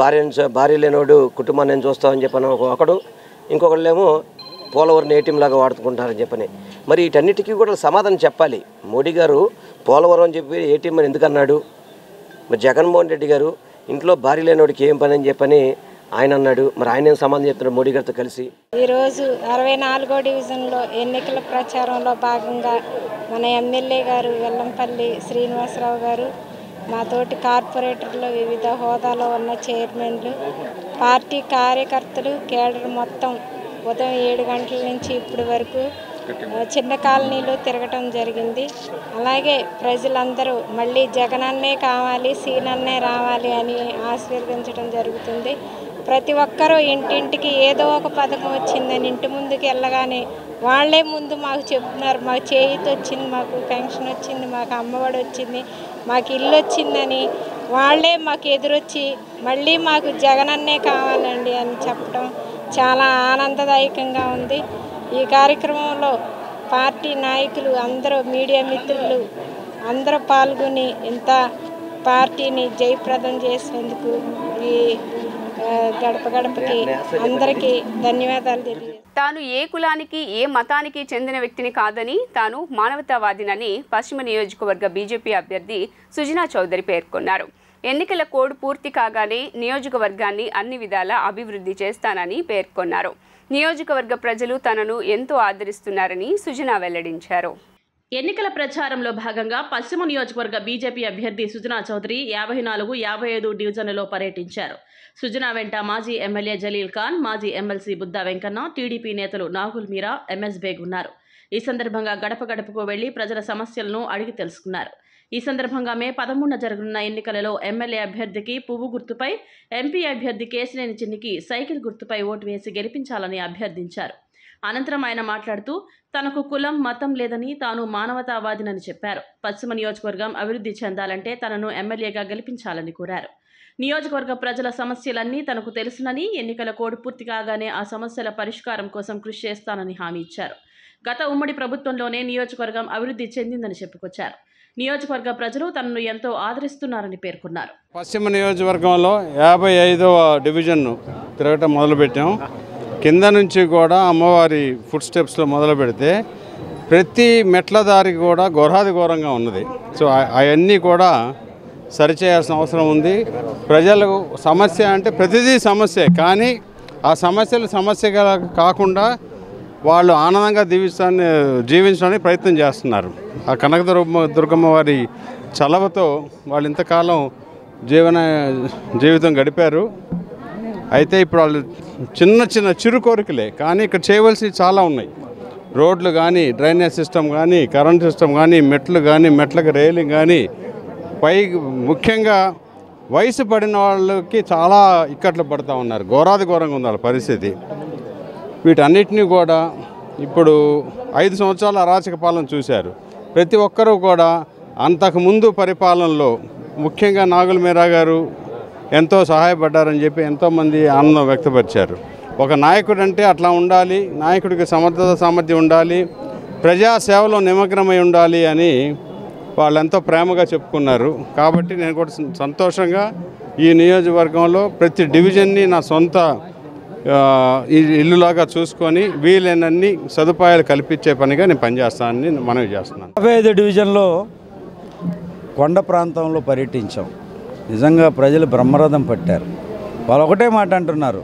భార్య లేనివాడు కుటుంబాన్ని నేను చూస్తామని చెప్పని ఒకడు, ఇంకొకళ్ళేమో పోలవరం ఏటీఎం లాగా వాడుకుంటారని చెప్పని. మరి వీటన్నిటికీ కూడా సమాధానం చెప్పాలి. మోడీ గారు పోలవరం అని చెప్పి ఏటీఎం అని ఎందుకు అన్నాడు? మరి జగన్మోహన్ రెడ్డి గారు ఇంట్లో భార్య లేనివాడికి ఏం పని అని చెప్పని ఆయన అన్నాడు. మరి ఆయన ఏం సమాధానం చెప్తున్నారు మోడీ గారితో కలిసి? ఈరోజు 64వ డివిజన్లో ఎన్నికల ప్రచారంలో భాగంగా మన ఎమ్మెల్యే గారు వెల్లంపల్లి శ్రీనివాసరావు గారు, మా తోటి కార్పొరేటర్లు, వివిధ హోదాలో ఉన్న చైర్మన్లు, పార్టీ కార్యకర్తలు, కేడర్ మొత్తం ఉదయం 7 గంటల నుంచి ఇప్పటి వరకు చిన్న కాలనీలో తిరగటం జరిగింది. అలాగే ప్రజలందరూ మళ్ళీ జగనన్నే కావాలి, సీనన్నే రావాలి అని ఆశీర్వదించడం జరుగుతుంది. ప్రతి ఒక్కరూ ఇంటింటికి ఏదో ఒక పథకం వచ్చిందని ఇంటి ముందుకు వెళ్ళగానే వాళ్ళే ముందు మాకు చెప్తున్నారు, మాకు చేయూత వచ్చింది, మాకు పెన్షన్ వచ్చింది, మాకు అమ్మఒడి వచ్చింది, మాకు ఇల్లు వచ్చిందని వాళ్ళే మాకు ఎదురొచ్చి మళ్ళీ మాకు జగనన్నే కావాలండి అని చెప్పడం చాలా ఆనందదాయకంగా ఉంది. ఈ కార్యక్రమంలో పార్టీ నాయకులు అందరూ, మీడియా మిత్రులు అందరూ పాల్గొని ఇంత పార్టీని జయప్రదం చేసినందుకు ఈ గడప గడపకి అందరికీ ధన్యవాదాలు తెలియజేస్తాను. తాను ఏ కులానికి ఏ మతానికి చెందిన వ్యక్తిని కాదని, తాను మానవతావాదినని పశ్చిమ నియోజకవర్గ బీజేపీ అభ్యర్థి సుజనా చౌదరి పేర్కొన్నారు. ఎన్నికల కోడ్ పూర్తి కాగానే నియోజకవర్గాన్ని అన్ని విధాలా అభివృద్ధి చేస్తానని పేర్కొన్నారు. నియోజకవర్గ ప్రజలు తనను ఎంతో ఆదరిస్తున్నారని సుజనా వెల్లడించారు. ఎన్నికల ప్రచారంలో భాగంగా పశ్చిమ నియోజకవర్గ బీజేపీ అభ్యర్థి సుజనా చౌదరి 54, 55 డివిజన్లలో పర్యటించారు. సుజనా వెంట మాజీ ఎమ్మెల్యే జలీల్ ఖాన్, మాజీ ఎమ్మెల్సీ బుద్దా వెంకన్న, టీడీపీ నేతలు నాగుల్ మీరా, ఎంఎస్ బేగ్ ఉన్నారు. ఈ సందర్భంగా గడప గడపకు వెళ్లి ప్రజల సమస్యలను అడిగి తెలుసుకున్నారు. ఈ సందర్భంగా మే 13న జరగనున్న ఎన్నికలలో ఎమ్మెల్యే అభ్యర్థికి పువ్వు గుర్తుపై, ఎంపీ అభ్యర్థి కేశినేని చిన్నికి సైకిల్ గుర్తుపై ఓటు వేసి గెలిపించాలని అభ్యర్థించారు. అనంతరం ఆయన మాట్లాడుతూ తనకు కులం, మతం లేదని, తాను మానవతావాదినని చెప్పారు. పశ్చిమ నియోజకవర్గం అభివృద్ధి చెందాలంటే తనను ఎమ్మెల్యేగా గెలిపించాలని కోరారు. నియోజకవర్గ ప్రజల సమస్యలన్నీ తనకు తెలుసునని, ఎన్నికల కోడ్ పూర్తి కాగానే ఆ సమస్యల పరిష్కారం కోసం కృషి చేస్తానని హామీ ఇచ్చారు. గత ఉమ్మడి ప్రభుత్వంలోనే నియోజకవర్గం అభివృద్ధి చెందిందని చెప్పుకొచ్చారు. నియోజకవర్గ ప్రజలు తనను ఎంతో ఆదరిస్తున్నారని పేర్కొన్నారు. పశ్చిమ నియోజకవర్గంలో 55వ డివిజన్ను తిరగటం మొదలుపెట్టాం. కింద నుంచి కూడా అమ్మవారి ఫుట్ స్టెప్స్లో మొదలు పెడితే ప్రతి మెట్ల దారికి కూడా ఘోరాది ఘోరంగా ఉన్నది. సో అవన్నీ కూడా సరిచేయాల్సిన అవసరం ఉంది. ప్రజలకు సమస్య అంటే ప్రతిదీ సమస్య, కానీ ఆ సమస్యలు సమస్యగా కాకుండా వాళ్ళు ఆనందంగా జీవించడానికి ప్రయత్నం చేస్తున్నారు. ఆ కనకదుర్గమ్మ వారి చలవతో వాళ్ళు ఇంతకాలం జీవితం గడిపారు. అయితే ఇప్పుడు వాళ్ళు చిన్న చిన్న చిరు కోరికలే, కానీ ఇక్కడ చేయవలసినవి చాలా ఉన్నాయి. రోడ్లు కానీ, డ్రైనేజ్ సిస్టమ్ కానీ, కరెంట్ సిస్టమ్ కానీ, మెట్లు కానీ, మెట్లకు రైలింగ్ కానీ, ముఖ్యంగా వయసు పడిన వాళ్ళకి చాలా ఇక్కట్లు పడుతూ ఉన్నారు. ఘోరాది ఘోరంగా ఉంది వాళ్ళ పరిస్థితి. వీటన్నిటినీ కూడా ఇప్పుడు 5 సంవత్సరాల అరాచక పాలన చూశారు. ప్రతి ఒక్కరూ కూడా అంతకుముందు పరిపాలనలో ముఖ్యంగా నాగుల్ మీరా గారు ఎంతో సహాయపడ్డారని చెప్పి ఎంతోమంది ఆనందం వ్యక్తపరిచారు. ఒక నాయకుడు అంటే అట్లా ఉండాలి, నాయకుడికి సమర్థత సామర్థ్యం ఉండాలి, ప్రజాసేవలో నిమగ్నమై ఉండాలి అని వాళ్ళు ఎంతో ప్రేమగా చెప్పుకున్నారు. కాబట్టి నేను కూడా సంతోషంగా ఈ నియోజకవర్గంలో ప్రతి డివిజన్ని నా సొంత ఇల్లులాగా చూసుకొని వీలైనన్ని సదుపాయాలు కల్పించే పనిగా నేను పనిచేస్తానని మనవి చేస్తున్నాను. 55 డివిజన్లో కొండ ప్రాంతంలో పర్యటించాం. నిజంగా ప్రజలు బ్రహ్మరథం పట్టారు. వాళ్ళు ఒకటే మాట అంటున్నారు,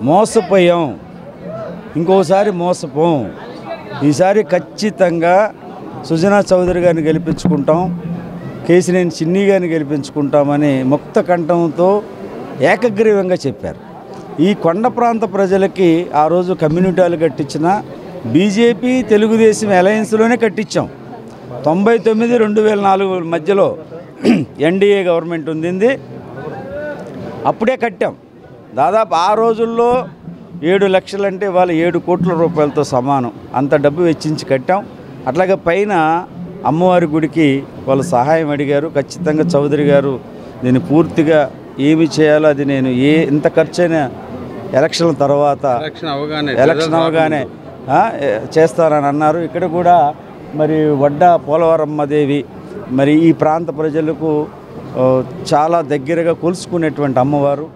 మోసపోయాం, ఇంకోసారి మోసపోం, ఈసారి ఖచ్చితంగా సుజనా చౌదరి గారిని గెలిపించుకుంటాం, కేశినేని చిన్ని గారిని గెలిపించుకుంటామని ముక్త కంఠంతో ఏకగ్రీవంగా చెప్పారు. ఈ కొండ ప్రాంత ప్రజలకి ఆ రోజు కమ్యూనిటీలు కట్టించిన బీజేపీ తెలుగుదేశం అలయన్స్లోనే కట్టించాం. 99, 2004 మధ్యలో ఎన్డీఏ గవర్నమెంట్ ఉంది, అప్పుడే కట్టాం. దాదాపు ఆ రోజుల్లో 7 లక్షలంటే వాళ్ళు 7 కోట్ల రూపాయలతో సమానం, అంత డబ్బు వెచ్చించి కట్టాం. అట్లాగే పైన అమ్మవారి గుడికి వాళ్ళు సహాయం అడిగారు. ఖచ్చితంగా చౌదరి గారు దీన్ని పూర్తిగా ఏమి చేయాలో అది నేను ఎంత ఖర్చైనా ఎలక్షన్ తర్వాత ఎలక్షన్ అవగానే చేస్తానని అన్నారు. ఇక్కడ కూడా మరి వడ్డా పోలవరమ్మదేవి మరి ఈ ప్రాంత ప్రజలకు చాలా దగ్గరగా కొలుసుకునేటువంటి అమ్మవారు.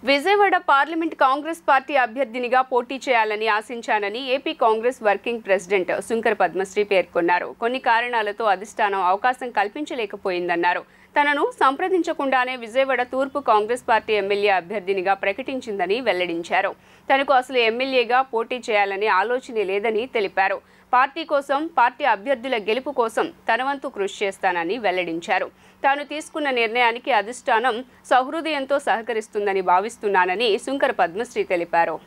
విజయవాడ పార్లమెంట్ కాంగ్రెస్ పార్టీ అభ్యర్థినిగా పోటీ చేయాలని ఆశించానని AP Congress working president Sunkara Padmasri పేర్కొన్నారు. కొన్ని కారణాలతో అధిష్టానం అవకాశం కల్పించలేకపోయిందన్నారు. తనను సంప్రదించకుండానే విజయవాడ తూర్పు కాంగ్రెస్ పార్టీ ఎమ్మెల్యే అభ్యర్థినిగా ప్రకటించిందని వెల్లడించారు. తనకు అసలు ఎమ్మెల్యేగా పోటీ చేయాలనే ఆలోచనే లేదని తెలిపారు. పార్టీ కోసం, పార్టీ అభ్యర్థుల గెలుపు కోసం తన వంతు కృషి చేస్తానని వెల్లడించారు. తాను తీసుకున్న నిర్ణయానికి అధిష్టానం సహృదయంతో సహకరిస్తుందని భావిస్తున్నానని సుంకర పద్మశ్రీ తెలిపారు.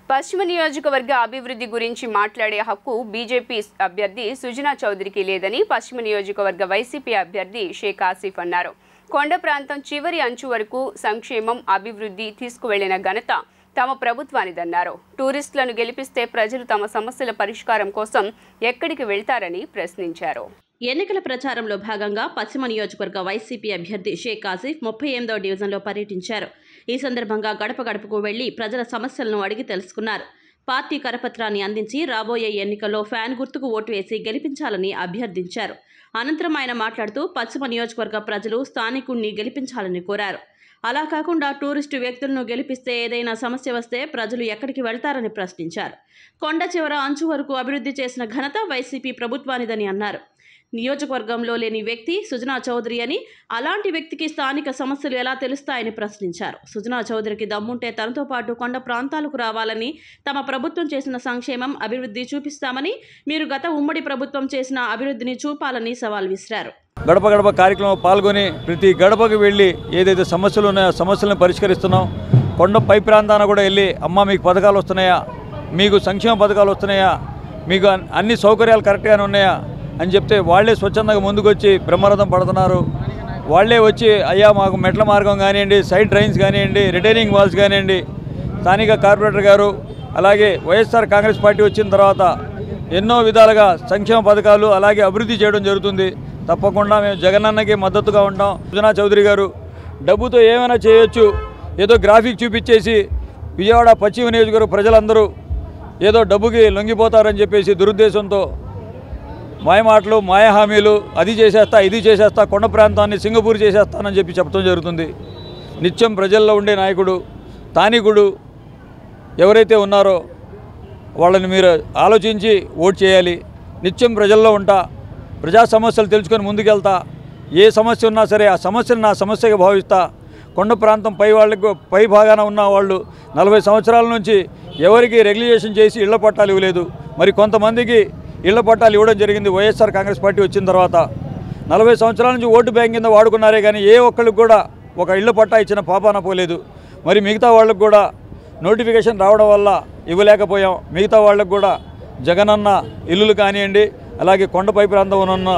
పశ్చిమ నియోజకవర్గ అభివృద్ధి గురించి మాట్లాడే హక్కు బీజేపీ అభ్యర్థి సుజనా చౌదరికి లేదని పశ్చిమ నియోజకవర్గ వైసీపీ అభ్యర్థి షేక్ ఆసిఫ్ అన్నారు. కొండ ప్రాంతం చివరి అంచు వరకు సంక్షేమం, అభివృద్ధి తీసుకువెళ్లిన ఘనత తమ ప్రభుత్వానిదన్నారు. టూరిస్టులను గెలిపిస్తే ప్రజలు తమ సమస్యల పరిష్కారం కోసం ఎక్కడికి వెళ్తారని ప్రశ్నించారు. ఎన్నికల ప్రచారంలో భాగంగా పశ్చిమ నియోజకవర్గ వైసీపీ అభ్యర్థి షేక్ ఆసిఫ్ 38వ డివిజన్లో పర్యటించారు. ఈ సందర్భంగా గడప గడపకు వెళ్లి ప్రజల సమస్యలను అడిగి తెలుసుకున్నారు. పార్టీ కరపత్రాన్ని అందించి రాబోయే ఎన్నికల్లో ఫ్యాన్ గుర్తుకు ఓటు వేసి గెలిపించాలని అభ్యర్థించారు. అనంతరం ఆయన మాట్లాడుతూ పశ్చిమ నియోజకవర్గ ప్రజలు స్థానికుణ్ణి గెలిపించాలని కోరారు. అలా కాకుండా టూరిస్టు వ్యక్తులను గెలిపిస్తే ఏదైనా సమస్య వస్తే ప్రజలు ఎక్కడికి వెళ్తారని ప్రశ్నించారు. కొండ చివర అంచు వరకు అభివృద్ధి చేసిన ఘనత వైసీపీ ప్రభుత్వానిదని అన్నారు. నియోజకవర్గంలో లేని వ్యక్తి సుజనా చౌదరి అని, అలాంటి వ్యక్తికి స్థానిక సమస్యలు ఎలా తెలుస్తాయని ప్రశ్నించారు. సుజనా చౌదరికి దమ్ముంటే తనతో పాటు కొండ ప్రాంతాలకు రావాలని, తమ ప్రభుత్వం చేసిన సంక్షేమం, అభివృద్ధి చూపిస్తామని, మీరు గత ఉమ్మడి ప్రభుత్వం చేసిన అభివృద్ధిని చూపాలని సవాల్ విసిరారు. గడప గడప కార్యక్రమంలో పాల్గొని ప్రతి గడపకు వెళ్ళి ఏదైతే సమస్యలు ఉన్నాయో సమస్యలను పరిష్కరిస్తున్నాం. కొండ పై ప్రాంతాన కూడా వెళ్ళి అమ్మ మీకు పథకాలు వస్తున్నాయా, మీకు సంక్షేమ పథకాలు వస్తున్నాయా, మీకు అన్ని సౌకర్యాలు కరెక్ట్గానే ఉన్నాయా అని చెప్తే వాళ్లే స్వచ్ఛందంగా ముందుకొచ్చి బ్రహ్మరథం పడుతున్నారు. వాళ్లే వచ్చి అయ్యా మాకు మెట్ల మార్గం కానివ్వండి, సైడ్ డ్రైన్స్ కానివ్వండి, రిటైనింగ్ వాల్స్ కానివ్వండి, స్థానిక కార్పొరేటర్ గారు అలాగే వైఎస్ఆర్ కాంగ్రెస్ పార్టీ వచ్చిన తర్వాత ఎన్నో విధాలుగా సంక్షేమ పథకాలు అలాగే అభివృద్ధి చేయడం జరుగుతుంది. తప్పకుండా మేము జగనన్నకి మద్దతుగా ఉంటాం. సుజనా చౌదరి గారు డబ్బుతో ఏమైనా చేయొచ్చు, ఏదో గ్రాఫిక్ చూపించేసి విజయవాడ పశ్చిమ నియోజకవర్గ ప్రజలందరూ ఏదో డబ్బుకి లొంగిపోతారని చెప్పేసి దురుద్దేశంతో మాయమాటలు, మాయ హామీలు, అది చేసేస్తా, ఇది చేసేస్తా, కొండ ప్రాంతాన్ని సింగపూర్ చేసేస్తానని చెప్పి చెప్పడం జరుగుతుంది. నిత్యం ప్రజల్లో ఉండే నాయకుడు, స్థానికుడు ఎవరైతే ఉన్నారో వాళ్ళని మీరు ఆలోచించి ఓటు చేయాలి. నిత్యం ప్రజల్లో ఉంటా, ప్రజా సమస్యలు తెలుసుకొని ముందుకెళ్తా, ఏ సమస్య ఉన్నా సరే ఆ సమస్యను నా సమస్యగా భావిస్తా. కొండ ప్రాంతం పై భాగాన ఉన్న వాళ్ళు 40 సంవత్సరాల నుంచి ఎవరికి రెగ్యులేషన్ చేసి ఇళ్ల పట్టాలు ఇవ్వలేదు. మరి కొంతమందికి ఇళ్ల పట్టాలు ఇవ్వడం జరిగింది వైఎస్ఆర్ కాంగ్రెస్ పార్టీ వచ్చిన తర్వాత. 40 సంవత్సరాల నుంచి ఓటు బ్యాంక్ కింద వాడుకున్నారే కానీ ఏ ఒక్కరికి కూడా ఒక ఇళ్ల పట్టా ఇచ్చిన పాపాన పోలేదు. మరి మిగతా వాళ్ళకు కూడా నోటిఫికేషన్ రావడం వల్ల ఇవ్వలేకపోయాం. మిగతా వాళ్ళకు కూడా జగనన్న ఇల్లులు కానివ్వండి, అలాగే కొండపై ప్రాంతంలో ఉన్న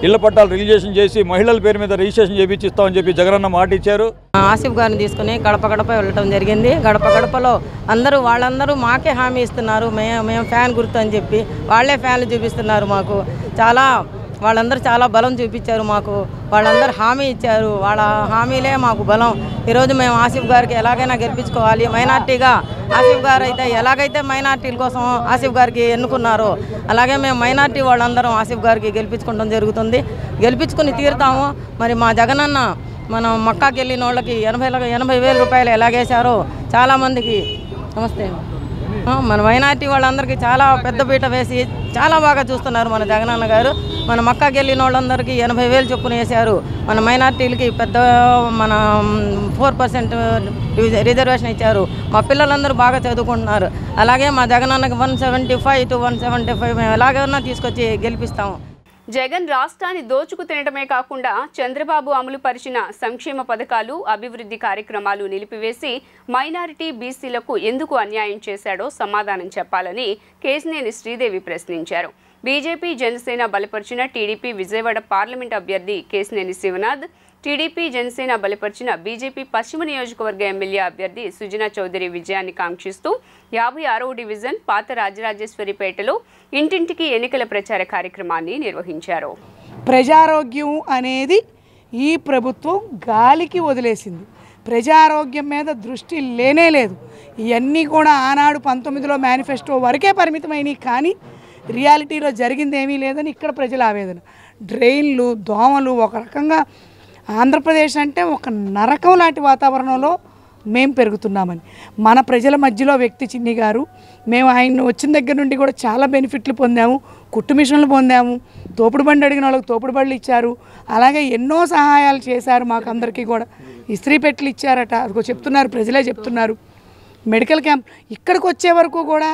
ఇళ్ల పట్టాలు రిజిస్ట్రేషన్ చేసి మహిళల పేరు మీద రిజిస్ట్రేషన్ చేయించిస్తామని చెప్పి జగనన్న మాట ఇచ్చారు. ఆసిఫ్ గారిని తీసుకుని గడప గడప వెళ్ళటం జరిగింది. గడప గడపలో వాళ్ళందరూ మాకే హామీ ఇస్తున్నారు. మేము ఫ్యాన్ గుర్తు అని చెప్పి వాళ్ళే ఫ్యాన్లు చూపిస్తున్నారు. మాకు వాళ్ళందరూ చాలా బలం చూపించారు. మాకు వాళ్ళందరూ హామీ ఇచ్చారు. వాళ్ళ హామీలే మాకు బలం. ఈరోజు మేము ఆసిఫ్ గారికి ఎలాగైనా గెలిపించుకోవాలి. మైనార్టీగా ఆసిఫ్ గారు అయితే ఎలాగైతే మైనార్టీల కోసం ఆసిఫ్ గారికి ఎన్నుకున్నారో అలాగే మేము మైనార్టీ వాళ్ళందరం ఆసిఫ్ గారికి గెలిపించుకోవడం జరుగుతుంది. గెలిపించుకుని తీరుతాము. మరి మా జగనన్న మనం మక్కాకి వెళ్ళిన వాళ్ళకి 80,000 రూపాయలు ఎలాగేశారో చాలామందికి నమస్తే మన మైనార్టీ వాళ్ళందరికీ చాలా పెద్దపీట వేసి చాలా బాగా చూస్తున్నారు మన జగనన్న గారు. మన మక్కాకి వెళ్ళిన వాళ్ళందరికీ 80,000 చొప్పున వేశారు. మన మైనార్టీలకి మన 4% రిజర్వేషన్ ఇచ్చారు. మా పిల్లలందరూ బాగా చదువుకుంటున్నారు. అలాగే మా జగనన్నకి 175 to 175 మేము ఎలాగైనా తీసుకొచ్చి గెలిపిస్తాము. జగన్ రాష్ట్రాన్ని దోచుకు తినడమే కాకుండా చంద్రబాబు అమలు పరిచిన సంక్షేమ పథకాలు, అభివృద్ధి కార్యక్రమాలు నిలిపివేసి మైనారిటీ, బీసీలకు ఎందుకు అన్యాయం చేశాడో సమాధానం చెప్పాలని కేశినేని శ్రీదేవి ప్రశ్నించారు. బీజేపీ, జనసేన బలపరిచిన టీడీపీ విజయవాడ పార్లమెంట్ అభ్యర్థి కేశినేని శివనాథ్, టీడీపీ, జనసేన బలపరిచిన బీజేపీ పశ్చిమ నియోజకవర్గ ఎమ్మెల్యే అభ్యర్థి సుజనా చౌదరి విజయాన్ని కాంక్షిస్తూ 56వ డివిజన్ పాత రాజరాజేశ్వరిపేటలో ఇంటింటికి ఎన్నికల ప్రచార కార్యక్రమాన్ని నిర్వహించారు. ప్రజారోగ్యం అనేది ఈ ప్రభుత్వం గాలికి వదిలేసింది. ప్రజారోగ్యం మీద దృష్టి లేనే లేదు. ఇవన్నీ కూడా ఆనాడు 19లో మేనిఫెస్టో వరకే పరిమితమైనవి, కానీ రియాలిటీలో జరిగింది ఏమీ లేదని ఇక్కడ ప్రజల ఆవేదన. డ్రైన్లు, దోమలు, ఒక రకంగా ఆంధ్రప్రదేశ్ అంటే ఒక నరకం లాంటి వాతావరణంలో మేము పెరుగుతున్నామని మన ప్రజల మధ్యలో వ్యక్తి చిన్ని గారు, మేము ఆయన వచ్చిన దగ్గర నుండి కూడా చాలా బెనిఫిట్లు పొందాము. కుట్టు మిషన్లు పొందాము, తోపుడు బండి అడిగిన వాళ్ళకి తోపుడు బండ్లు ఇచ్చారు. అలాగే ఎన్నో సహాయాలు చేశారు. మాకు అందరికీ కూడా ఇస్త్రీ పెట్టెలు ఇచ్చారట, అదిగో చెప్తున్నారు, ప్రజలే చెప్తున్నారు. మెడికల్ క్యాంప్ ఇక్కడికి వచ్చే వరకు కూడా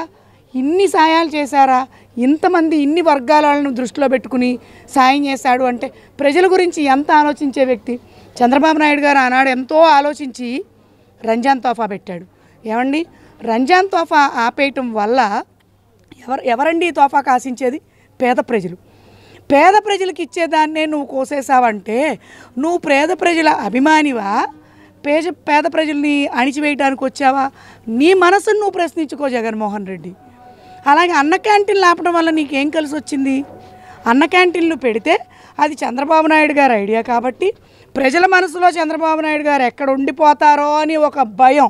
ఇన్ని సాయాలు చేశారా? ఇంతమంది ఇన్ని వర్గాలను దృష్టిలో పెట్టుకుని సాయం చేశాడు అంటే ప్రజల గురించి ఎంత ఆలోచించే వ్యక్తి. చంద్రబాబు నాయుడు గారు ఆనాడు ఎంతో ఆలోచించి రంజాన్ తోఫా పెట్టాడు. ఏమండి, రంజాన్ తోఫా ఆపేయటం వల్ల ఎవరండి ఈ తోఫాకు ఆశించేది? పేద ప్రజలు. పేద ప్రజలకు ఇచ్చేదాన్నే నువ్వు కోసేసావంటే నువ్వు పేద ప్రజల అభిమానివా? పేద ప్రజల్ని అణిచివేయడానికి వచ్చావా? నీ మనసును నువ్వు ప్రశ్నించుకో జగన్మోహన్ రెడ్డి. అలాగే అన్న క్యాంటీన్లు ఆపడం వల్ల నీకేం కలిసి వచ్చింది? అన్న క్యాంటీన్లు పెడితే అది చంద్రబాబు నాయుడు గారి ఐడియా కాబట్టి ప్రజల మనసులో చంద్రబాబు నాయుడు గారు ఎక్కడ ఉండిపోతారో అని ఒక భయం.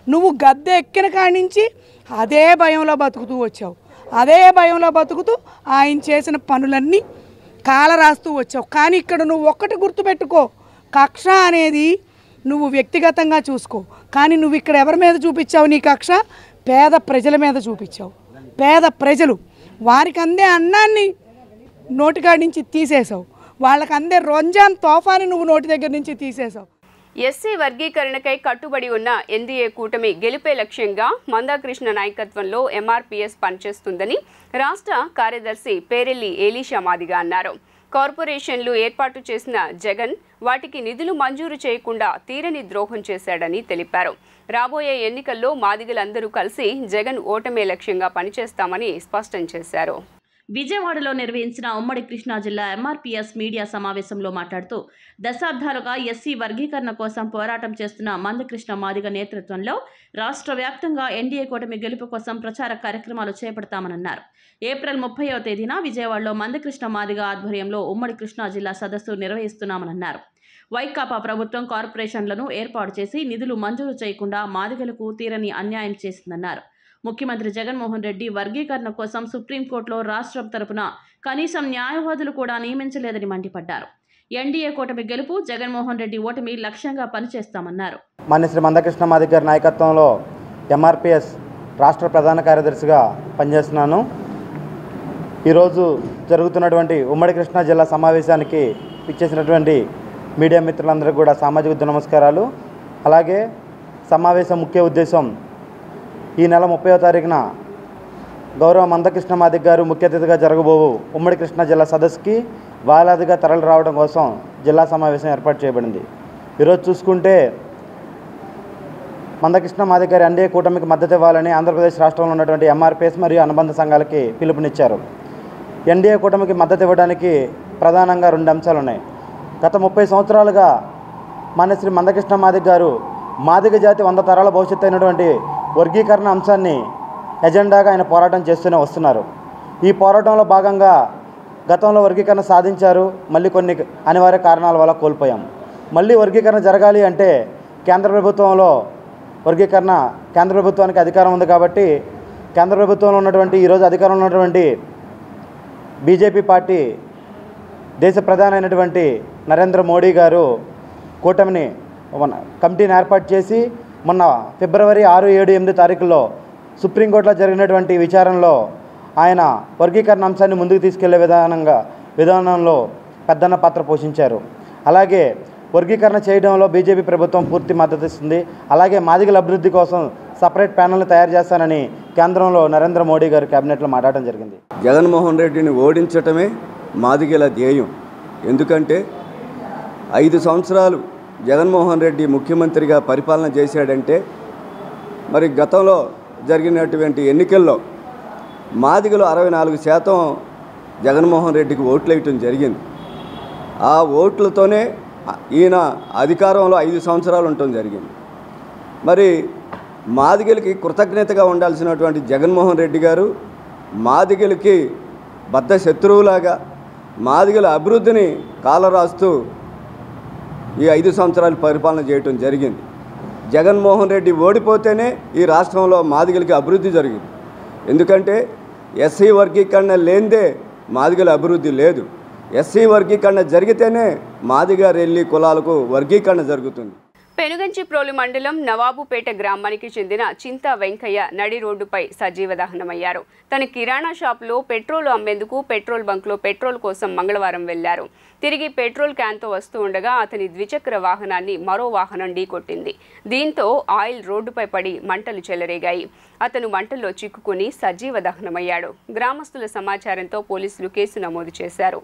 నువ్వు గద్దె ఎక్కిన కాడి నుంచి అదే భయంలో బతుకుతూ వచ్చావు. అదే భయంలో బతుకుతూ ఆయన చేసిన పనులన్నీ కాలరాస్తూ వచ్చావు. కానీ ఇక్కడ నువ్వు ఒక్కటి గుర్తుపెట్టుకో, కక్ష అనేది నువ్వు వ్యక్తిగతంగా చూసుకో. కానీ నువ్వు ఇక్కడ ఎవరి మీద చూపించావు నీ కక్ష? పేద ప్రజల మీద చూపించావు. పేద ప్రజలు వారికి అందే అన్నాన్ని నోటికాడి నుంచి తీసేసావు. వాళ్ళకి అందే రంజాన్ తోఫాని నువ్వు నోటి దగ్గర నుంచి తీసేసావు. ఎస్సీ వర్గీకరణకై కట్టుబడి ఉన్న ఎన్డీఏ కూటమి గెలిపే లక్ష్యంగా మందాకృష్ణ నాయకత్వంలో ఎంఆర్పీఎస్ పనిచేస్తుందని రాష్ట్ర కార్యదర్శి పేరెల్లి ఏలీషా మాదిగ అన్నారు. కార్పొరేషన్లు ఏర్పాటు చేసిన జగన్ వాటికి నిధులు మంజూరు చేయకుండా తీరని ద్రోహం చేశాడని తెలిపారు. రాబోయే ఎన్నికల్లో మాదిగలందరూ కలిసి జగన్ ఓటమే లక్ష్యంగా పనిచేస్తామని స్పష్టం చేశారు. విజయవాడలో నిర్వహించిన ఉమ్మడి కృష్ణా జిల్లా ఎంఆర్పీఎస్ మీడియా సమావేశంలో మాట్లాడుతూ దశాబ్దాలుగా ఎస్సీ వర్గీకరణ కోసం పోరాటం చేస్తున్న మందకృష్ణ మాదిగ నేతృత్వంలో రాష్ట్ర వ్యాప్తంగా ఎన్డీఏ కూటమి గెలుపు కోసం ప్రచార కార్యక్రమాలు చేపడతామన్నారు. ఏప్రిల్ 30వ తేదీన విజయవాడలో మందకృష్ణ మాదిగ ఆధ్వర్యంలో ఉమ్మడి కృష్ణా జిల్లా సదస్సు నిర్వహిస్తున్నామన్నారు. వైకాపా ప్రభుత్వం కార్పొరేషన్లను ఏర్పాటు చేసి నిధులు మంజూరు చేయకుండా మాదిగలకు తీరని అన్యాయం చేసిందన్నారు. ముఖ్యమంత్రి జగన్మోహన్ రెడ్డి వర్గీకరణ కోసం సుప్రీంకోర్టులో రాష్ట్రం తరపున కనీసం న్యాయవాదులు కూడా నియమించలేదని మండిపడ్డారు. ఎన్డీఏ కూటమి గెలుపు, జగన్మోహన్ రెడ్డి ఓటమి లక్ష్యంగా పనిచేస్తామన్నారు. మాన్య శ్రీ మందకృష్ణ మాదిగ గారి నాయకత్వంలో ఎంఆర్పీఎస్ రాష్ట్ర ప్రధాన కార్యదర్శిగా పనిచేస్తున్నాను. ఈరోజు జరుగుతున్నటువంటి ఉమ్మడి కృష్ణా జిల్లా సమావేశానికి ఇచ్చేసినటువంటి మీడియా మిత్రులందరికీ కూడా సామాజిక నమస్కారాలు. అలాగే సమావేశం ముఖ్య ఉద్దేశం ఈ నెల 30వ తారీఖున గౌరవ మందకృష్ణ మాదిగ గారు ముఖ్య అతిథిగా జరగబోవు ఉమ్మడి కృష్ణా జిల్లా సదస్సుకి వేలాదిగా తరలి రావడం కోసం జిల్లా సమావేశం ఏర్పాటు చేయబడింది. ఈరోజు చూసుకుంటే మందకృష్ణ మాదిగ గారి ఎన్డీఏ కూటమికి మద్దతు ఇవ్వాలని ఆంధ్రప్రదేశ్ రాష్ట్రంలో ఉన్నటువంటి ఎంఆర్పీఎస్ మరియు అనుబంధ సంఘాలకి పిలుపునిచ్చారు. ఎన్డీఏ కూటమికి మద్దతు ఇవ్వడానికి ప్రధానంగా 2 అంశాలు ఉన్నాయి. గత 30 సంవత్సరాలుగా మాన్య శ్రీ మందకృష్ణ మాదిగ గారు మాదిగ జాతి 100 తరాల భవిష్యత్తు అయినటువంటి వర్గీకరణ అంశాన్ని ఎజెండాగా ఆయన పోరాటం చేస్తూనే వస్తున్నారు. ఈ పోరాటంలో భాగంగా గతంలో వర్గీకరణ సాధించారు, మళ్ళీ కొన్ని అనివార్య కారణాల వల్ల కోల్పోయాం. మళ్ళీ వర్గీకరణ జరగాలి అంటే కేంద్ర ప్రభుత్వంలో కేంద్ర ప్రభుత్వానికి అధికారం ఉంది కాబట్టి కేంద్ర ప్రభుత్వంలో ఉన్నటువంటి ఈరోజు అధికారంలో ఉన్నటువంటి బీజేపీ పార్టీ దేశ ప్రధాని అయినటువంటి నరేంద్ర మోడీ గారు కూటమిని కమిటీని ఏర్పాటు చేసి మొన్న ఫిబ్రవరి 6, 7, 8 తారీఖుల్లో సుప్రీంకోర్టులో జరిగినటువంటి విచారణలో ఆయన వర్గీకరణ అంశాన్ని ముందుకు తీసుకెళ్లే విధానంలో పెద్దన్న పాత్ర పోషించారు. అలాగే వర్గీకరణ చేయడంలో బీజేపీ ప్రభుత్వం పూర్తి మద్దతు ఇస్తుంది. అలాగే మాదిగల అభివృద్ధి కోసం సపరేట్ ప్యానెల్ని తయారు చేస్తానని కేంద్రంలో నరేంద్ర మోడీ గారు కేబినెట్లో మాట్లాడడం జరిగింది. జగన్మోహన్ రెడ్డిని ఓడించటమే మాదిగల ధ్యేయం. ఎందుకంటే 5 సంవత్సరాలు జగన్మోహన్ రెడ్డి ముఖ్యమంత్రిగా పరిపాలన చేశాడంటే మరి గతంలో జరిగినటువంటి ఎన్నికల్లో మాదిగలు 64% జగన్మోహన్ రెడ్డికి ఓట్లు వేయటం జరిగింది. ఆ ఓట్లతోనే ఈయన అధికారంలో 5 సంవత్సరాలు ఉండటం జరిగింది. మరి మాదిగలకి కృతజ్ఞతగా ఉండాల్సినటువంటి జగన్మోహన్ రెడ్డి గారు మాదిగలకి బద్ధ శత్రువులాగా మాదిగల అభివృద్ధిని కాలరాస్తూ ఈ 5 సంవత్సరాలు పరిపాలన చేయటం జరిగింది. జగన్మోహన్ రెడ్డి ఓడిపోతేనే ఈ రాష్ట్రంలో మాదిగలకి అభివృద్ధి జరిగింది. ఎందుకంటే ఎస్సీ వర్గీకరణ లేనిదే మాదిగల అభివృద్ధి లేదు. ఎస్సీ వర్గీకరణ జరిగితేనే మాదిగ రెల్లి కులాలకు వర్గీకరణ జరుగుతుంది. పెనుగంచిప్రోలు మండలం నవాబుపేట గ్రామానికి చెందిన చింతా వెంకయ్య నడి రోడ్డుపై సజీవ దహనమయ్యారు. తన కిరాణా షాపులో పెట్రోల్ అమ్మేందుకు పెట్రోల్ బంక్లో పెట్రోల్ కోసం మంగళవారం వెళ్లారు. తిరిగి పెట్రోల్ క్యాన్తో వస్తూ ఉండగా అతని ద్విచక్ర వాహనాన్ని మరో వాహనం ఢీకొట్టింది. దీంతో ఆయిల్ రోడ్డుపై పడి మంటలు చెలరేగాయి. అతను మంటల్లో చిక్కుకుని సజీవ దహనమయ్యాడు. గ్రామస్తుల సమాచారంతో పోలీసులు కేసు నమోదు చేశారు.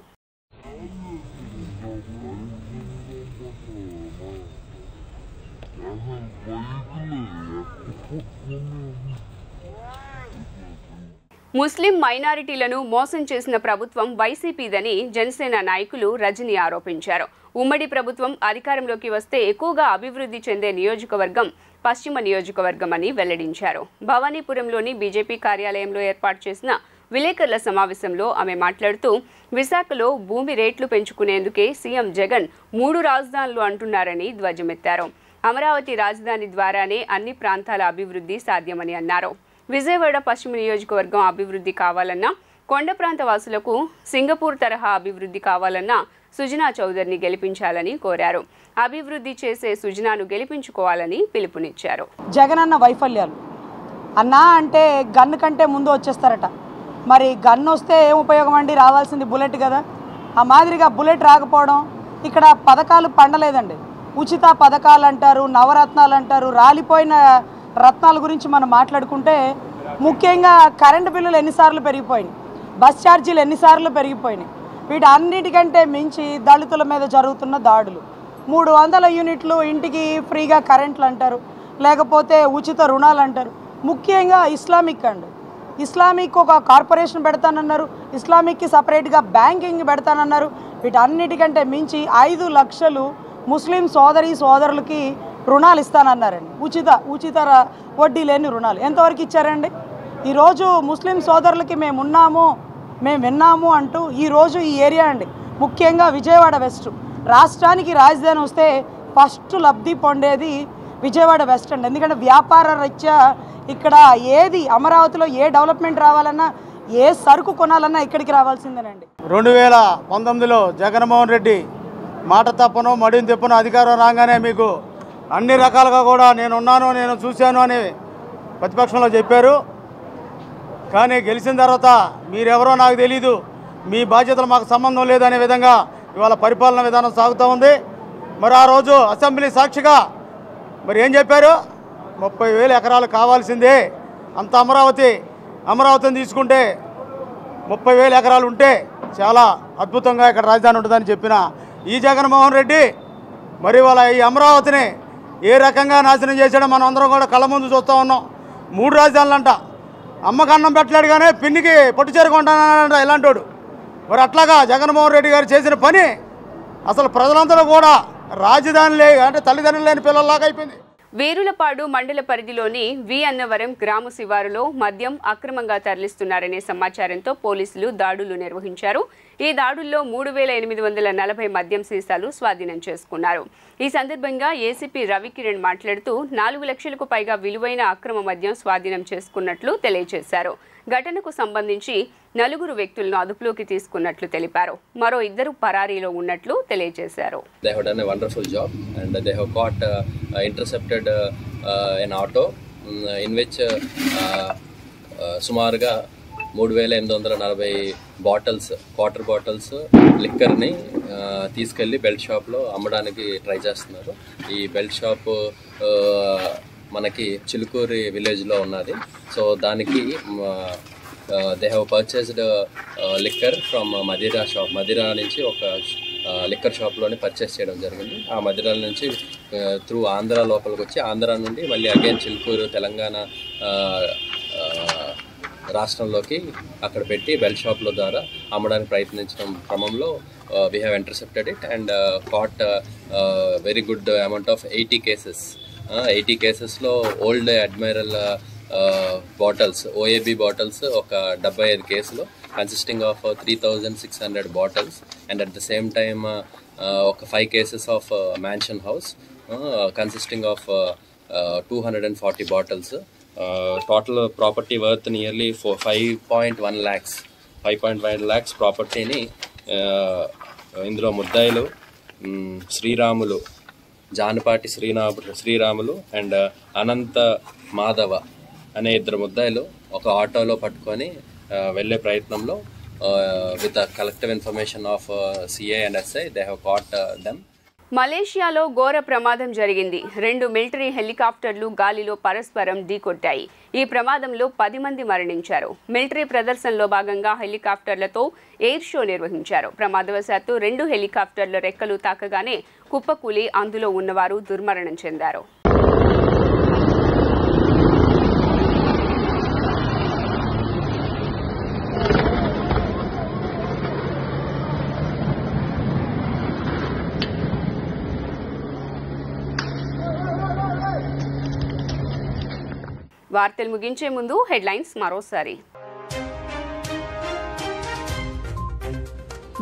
ముస్లిం మైనారిటీలను మోసం చేసిన ప్రభుత్వం వైసీపీదని జనసేన నాయకులు రజనీ ఆరోపించారు. ఉమ్మడి ప్రభుత్వం అధికారంలోకి వస్తే ఎక్కువగా అభివృద్ధి చెందే నియోజకవర్గం పశ్చిమ నియోజకవర్గం అని వెల్లడించారు. భవానీపురంలోని బీజేపీ కార్యాలయంలో ఏర్పాటు చేసిన విలేకరుల సమావేశంలో ఆమె మాట్లాడుతూ విశాఖలో భూమి రేట్లు పెంచుకునేందుకే సీఎం జగన్ 3 రాజధానులు అంటున్నారని ధ్వజమెత్తారు. అమరావతి రాజధాని ద్వారానే అన్ని ప్రాంతాల అభివృద్ధి సాధ్యమని అన్నారు. విజయవాడ పశ్చిమ నియోజకవర్గం అభివృద్ధి కావాలన్నా, కొండ ప్రాంత వాసులకు సింగపూర్ తరహా అభివృద్ధి కావాలన్నా సుజనా చౌదరిని గెలిపించాలని కోరారు. అభివృద్ధి చేసే సుజనాను గెలిపించుకోవాలని పిలుపునిచ్చారు. జగనన్న వైఫల్యాలు అన్నా అంటే గన్ను కంటే ముందు వచ్చేస్తారట. మరి గన్ను వస్తే ఏం ఉపయోగం అండి? రావాల్సింది బుల్లెట్ కదా. ఆ మాదిరిగా బుల్లెట్ రాకపోవడం, ఇక్కడ పథకాలు పండలేదండి. ఉచిత పథకాలు అంటారు, నవరత్నాలు అంటారు. రాలిపోయిన రత్నాల గురించి మనం మాట్లాడుకుంటే ముఖ్యంగా కరెంటు బిల్లులు ఎన్నిసార్లు పెరిగిపోయినాయి, బస్ ఛార్జీలు ఎన్నిసార్లు పెరిగిపోయినాయి. వీటన్నిటికంటే మించి దళితుల మీద జరుగుతున్న దాడులు. 300 యూనిట్లు ఇంటికి ఫ్రీగా కరెంట్లు అంటారు, లేకపోతే ఉచిత రుణాలు అంటారు. ముఖ్యంగా ఇస్లామిక్ అండి, ఇస్లామిక్ ఒక కార్పొరేషన్ పెడతానన్నారు, ఇస్లామిక్కి సపరేట్గా బ్యాంకింగ్ పెడతానన్నారు. వీటన్నిటికంటే మించి 5 లక్షలు ముస్లిం సోదరులకి రుణాలు ఇస్తానన్నారండి. ఉచిత వడ్డీ లేని రుణాలు ఎంతవరకు ఇచ్చారండి? ఈరోజు ముస్లిం సోదరులకి మేము విన్నాము అంటూ ఈరోజు ఈ ఏరియా అండి, ముఖ్యంగా విజయవాడ వెస్ట్ రాష్ట్రానికి రాజధాని వస్తే ఫస్ట్ లబ్ధి పొందేది విజయవాడ వెస్ట్ అండి. ఎందుకంటే వ్యాపార రీత్యా ఇక్కడ ఏది అమరావతిలో ఏ డెవలప్మెంట్ రావాలన్నా, ఏ సరుకు కొనాలన్నా ఇక్కడికి రావాల్సిందేనండి. 2019లో జగన్మోహన్ రెడ్డి మాట తప్పను మడిని తిప్పను అధికారం రాగానే మీకు అన్ని రకాలుగా కూడా నేను చూశాను అని ప్రతిపక్షంలో చెప్పారు. కానీ గెలిచిన తర్వాత మీరెవరో నాకు తెలీదు, మీ బాధ్యతలు మాకు సంబంధం లేదనే విధంగా ఇవాళ పరిపాలన విధానం సాగుతూ ఉంది. మరి ఆ రోజు అసెంబ్లీ సాక్షిగా మరి ఏం చెప్పారు? 30,000 ఎకరాలు కావాల్సిందే, అంత అమరావతిని తీసుకుంటే 30,000 ఎకరాలు ఉంటే చాలా అద్భుతంగా ఇక్కడ రాజధాని ఉంటుందని చెప్పిన ఈ జగన్మోహన్ రెడ్డి మరి వాళ్ళ ఈ అమరావతిని ఏ రకంగా నాశనం చేశాడో మనం అందరం కూడా కళ్ళ ముందు చూస్తూ ఉన్నాం. 3 రాజధానులంట, అమ్మకు అన్నం పెట్టలేడు కానీ పిన్నికి పట్టుచీర కొంటానంట ఇలాంటోడు. మరి అట్లాగా జగన్మోహన్ రెడ్డి గారు చేసిన పని అసలు ప్రజలందరూ కూడా రాజధాని అంటే తల్లిదండ్రులు లేని పిల్లల్లాగా అయిపోయింది. వేరులపాడు మండల పరిధిలోని వి అన్నవరం గ్రామ శివారులో మద్యం అక్రమంగా తరలిస్తున్నారనే సమాచారంతో పోలీసులు దాడులు నిర్వహించారు. ఈ దాడుల్లో 3,840 మద్యం సీసాలు స్వాధీనం చేసుకున్నారు. ఈ సందర్భంగా ఏసీపీ రవికిరణ్ మాట్లాడుతూ 4 లక్షలకు పైగా విలువైన అక్రమ మద్యం స్వాధీనం చేసుకున్నట్లు తెలియజేశారు. ఘటనకు సంబంధించి 4 వ్యక్తులను అదుపులోకి తీసుకున్నట్లు తెలిపారు. మరో 2 పరారీలో ఉన్నట్లు తెలియజేశారు. They have done a wonderful job and they have caught intercepted an auto in which సుమారుగా 3,840 బాటిల్స్ క్వార్టర్ బాటిల్స్ లిక్కర్ని తీసుకెళ్ళి బెల్ట్ షాప్లో అమ్మడానికి ట్రై చేస్తున్నారు. ఈ బెల్ట్ షాప్ మనకి చిలుకూరి విలేజ్లో ఉన్నది. సో దానికి they have purchased liquor from Madira shop. Madira నుంచి ఒక లిక్కర్ షాప్లోనే పర్చేస్ చేయడం జరిగింది. ఆ మదిరాల నుంచి త్రూ ఆంధ్ర లోపలికి వచ్చి ఆంధ్ర నుండి మళ్ళీ అగైన్ చిలుకూరు తెలంగాణ రాష్ట్రంలోకి అక్కడ పెట్టి బెల్ట్ షాప్ల ద్వారా అమ్మడానికి ప్రయత్నించడం క్రమంలో we have intercepted it and caught very good amount of 80 cases. 80 కేసెస్లో old admiral bottles OAB bottles ఒక 75 కేసులు consisting of 3,600 bottles and at the same time ఒక 5 cases of mansion house consisting of 240 bottles. Total property worth nearly 5.1 lakhs. 5.1 lakhs ప్రాపర్టీని ఇందులో ముద్దాయిలు Sriramulu Janapati Sriramulu and Anantha Madhava అనే ఇద్దరు ముద్దాయిలు ఒక ఆటోలో పట్టుకొని వెళ్ళే ప్రయత్నంలో with collective information of CI and SI they have caught them. మలేషియాలో ఘోర ప్రమాదం జరిగింది. 2 మిలిటరీ హెలికాప్టర్లు గాలిలో పరస్పరం ఢీకొట్టాయి. ఈ ప్రమాదంలో 10 మంది మరణించారు. మిలిటరీ ప్రదర్శనలో భాగంగా హెలికాప్టర్లతో ఎయిర్ షో నిర్వహించారు. ప్రమాదవశాత్తు 2 హెలికాప్టర్ల రెక్కలు తాకగానే కుప్పకూలి అందులో ఉన్నవారు దుర్మరణం చెందారు. వార్తలు ముగించే ముందు హెడ్లైన్స్ మరోసారి.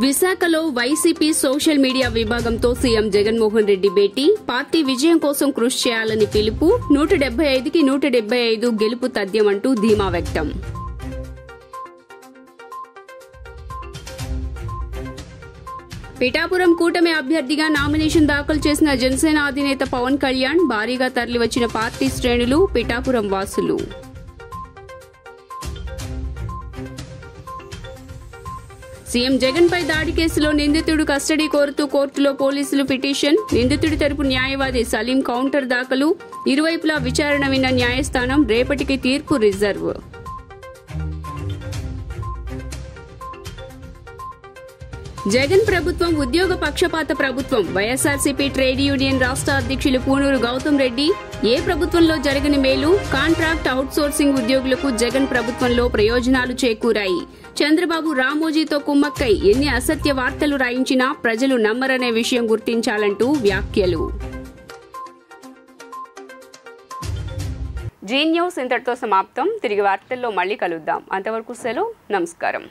విశాఖలో వైసీపీ సోషల్ మీడియా విభాగంతో సీఎం జగన్మోహన్ రెడ్డి భేటీ. పార్టీ విజయం కోసం కృషి చేయాలని పిలుపు. 175కి 175 గెలుపు తథ్యమంటూ ధీమా వ్యక్తం. పిఠాపురం కూటమి అభ్యర్థిగా నామినేషన్ దాఖలు చేసిన జనసేన అధినేత పవన్ కళ్యాణ్. భారీగా తరలివచ్చిన పార్టీ శ్రేణులు, పిఠాపురం వాసులు. సీఎం జగన్ పై దాడి కేసులో నిందితుడు కస్టడీ కోరుతూ కోర్టులో పోలీసులు పిటిషన్. నిందితుడి తరపు న్యాయవాది సలీం కౌంటర్ దాఖలు. ఇరువైపులా విచారణ విన్న న్యాయస్థానం రేపటికి తీర్పు రిజర్వ్. జగన్ ప్రభుత్వం ఉద్యోగ పక్షపాత ప్రభుత్వం. వైఎస్ఆర్సీపీ ట్రేడ్ యూనియన్ రాష్ట్ర అధ్యక్షులు పూనూరు గౌతమ్ రెడ్డి. ఏ ప్రభుత్వంలో జరగని మేలు. కాంట్రాక్ట్ అవుట్సోర్సింగ్ ఉద్యోగులకు జగన్ ప్రభుత్వంలో ప్రయోజనాలు చేకూరాయి. చంద్రబాబు రామోజీతో కుమ్మక్కై ఎన్ని అసత్య వార్తలు రాయించినా ప్రజలు నమ్మరనే విషయం గుర్తించాలంటూ వ్యాఖ్యలు. జీ న్యూస్ ఇంతటితో సమాప్తం. తిరిగి వార్తల్లో మళ్ళీ కలుద్దాం. అంతవరకు సెలవు. నమస్కారం.